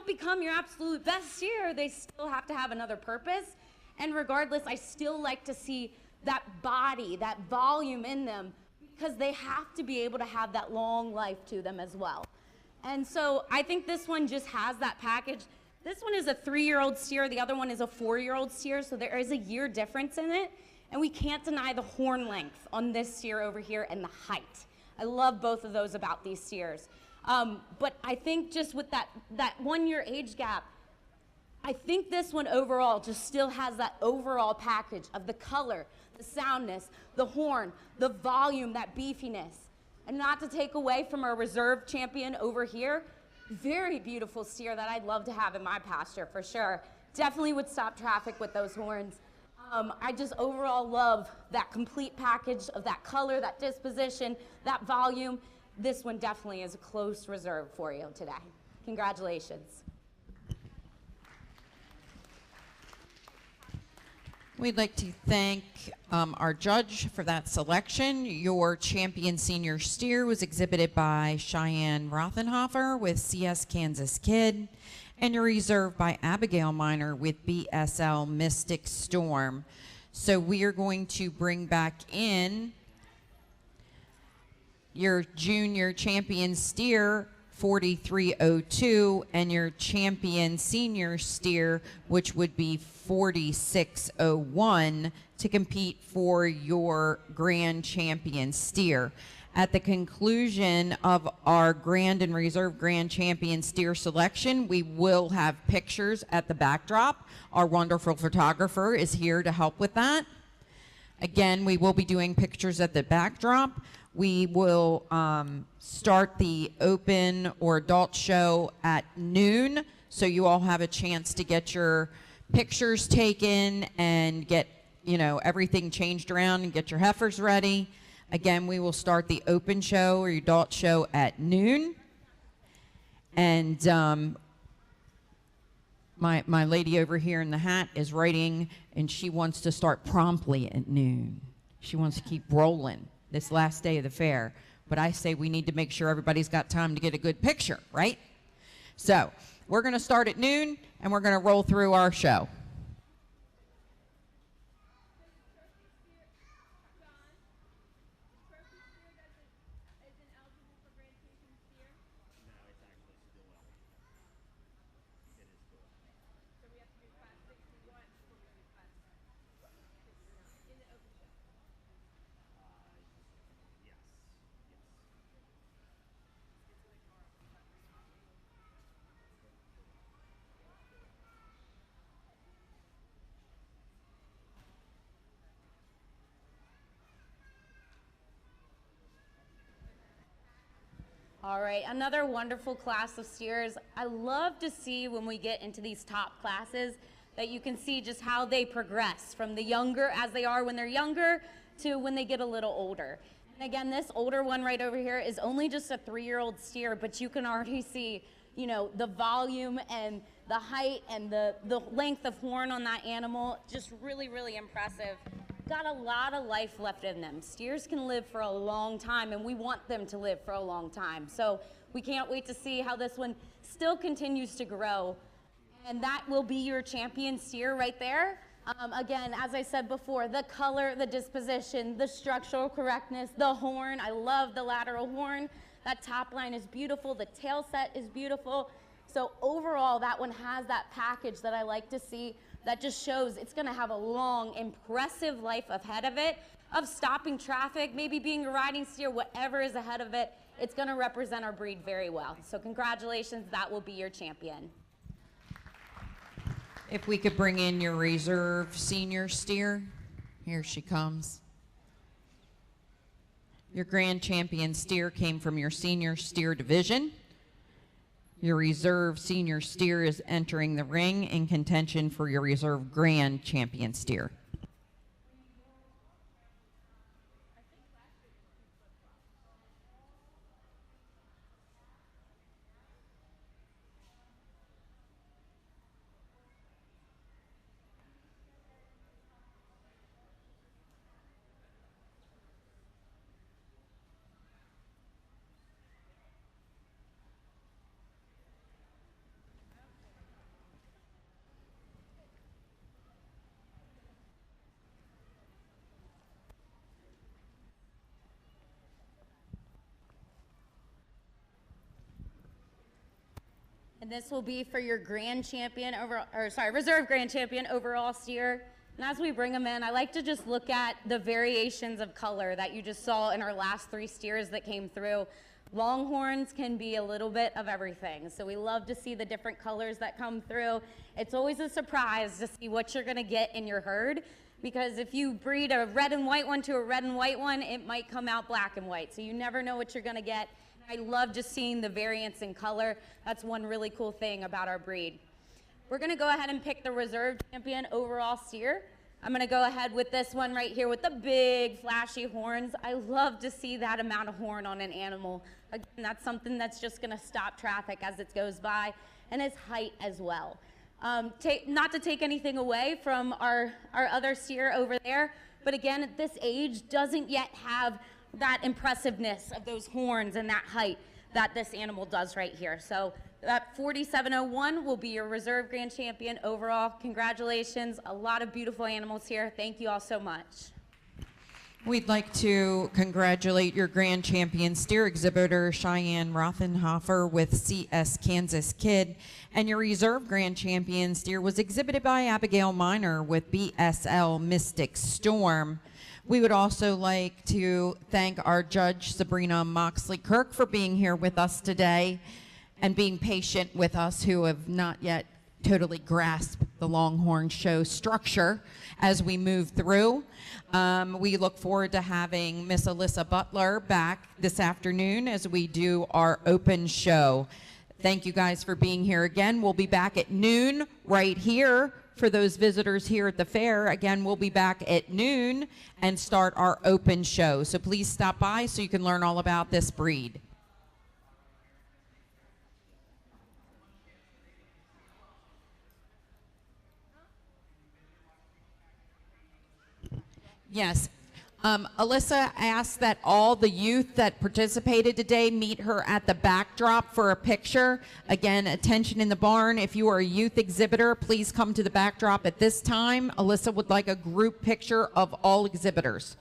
become your absolute best steer, they still have to have another purpose. And regardless, I still like to see that body, that volume in them, because they have to be able to have that long life to them as well. And so I think this one just has that package. This one is a 3-year-old steer, the other one is a 4-year-old steer, so there is a year difference in it. And we can't deny the horn length on this steer over here and the height. I love both of those about these steers. But I think just with that 1-year age gap, I think this one overall just still has that overall package of the color, the soundness, the horn, the volume, that beefiness. And not to take away from our reserve champion over here, very beautiful steer that I'd love to have in my pasture for sure. Definitely would stop traffic with those horns. I just overall love that complete package of that color, that disposition, that volume. This one definitely is a close reserve for you today. Congratulations. We'd like to thank our judge for that selection. Your champion senior steer was exhibited by Cheyenne Rothenhofer with CS Kansas Kid, and your reserve by Abigail Miner with BSL Mystic Storm. So we are going to bring back in your junior champion steer, 4302, and your champion senior steer, which would be 4601, to compete for your grand champion steer. At the conclusion of our grand and reserve grand champion steer selection, we will have pictures at the backdrop. Our wonderful photographer is here to help with that. Again, we will be doing pictures at the backdrop. We will start the open or adult show at noon, so you all have a chance to get your pictures taken and get, everything changed around and get your heifers ready. Again, we will start the open show or adult show at noon. And my lady over here in the hat is writing, and she wants to start promptly at noon. She wants to keep rolling this last day of the fair. But I say we need to make sure everybody's got time to get a good picture, right? So we're going to start at noon, and we're going to roll through our show. All right, another wonderful class of steers. I love to see when we get into these top classes that you can see just how they progress from the younger as they are when they're younger to when they get a little older. And again, this older one right over here is only just a 3-year-old steer, but you can already see, you know, the volume and the height and the length of horn on that animal. Just really, really impressive. Got a lot of life left in them. Steers can live for a long time, and we want them to live for a long time. So we can't wait to see how this one still continues to grow. And that will be your champion steer right there. Again, as I said before, the color, the disposition, the structural correctness, the horn. I love the lateral horn. That top line is beautiful. The tail set is beautiful. So overall, that one has that package that I like to see that just shows it's going to have a long, impressive life ahead of it, of stopping traffic, maybe being a riding steer, whatever is ahead of it. It's going to represent our breed very well. So congratulations, that will be your champion. If we could bring in your reserve senior steer. Here she comes. Your grand champion steer came from your senior steer division. Your reserve senior steer is entering the ring in contention for your reserve grand champion steer. And this will be for your grand champion reserve grand champion overall steer. And as we bring them in, I like to just look at the variations of color that you just saw in our last 3 steers that came through. Longhorns can be a little bit of everything. So we love to see the different colors that come through. It's always a surprise to see what you're gonna get in your herd, because if you breed a red and white one to a red and white one, it might come out black and white. So you never know what you're gonna get. I love just seeing the variance in color. That's one really cool thing about our breed. We're gonna go ahead and pick the reserve champion overall steer. I'm gonna go ahead with this one right here with the big flashy horns. I love to see that amount of horn on an animal. Again, that's something that's just gonna stop traffic as it goes by, and his height as well. Not to take anything away from our other steer over there, but again, at this age, doesn't yet have that impressiveness of those horns and that height that this animal does right here. So that 4701 will be your reserve grand champion overall. Congratulations, a lot of beautiful animals here. Thank you all so much. We'd like to congratulate your grand champion steer exhibitor, Cheyenne Rothenhofer with CS Kansas Kid, and your reserve grand champion steer was exhibited by Abigail Miner with BSL Mystic Storm. We would also like to thank our judge, Sabrina Moxley-Kirk, for being here with us today and being patient with us who have not yet totally grasped the Longhorn show structure as we move through. We look forward to having Miss Alyssa Butler back this afternoon as we do our open show. Thank you guys for being here again. We'll be back at noon right here. For those visitors here at the fair, again, we'll be back at noon and start our open show. So please stop by so you can learn all about this breed. Yes. Alyssa asked that all the youth that participated today meet her at the backdrop for a picture. Again, attention in the barn. If you are a youth exhibitor, please come to the backdrop at this time. Alyssa would like a group picture of all exhibitors.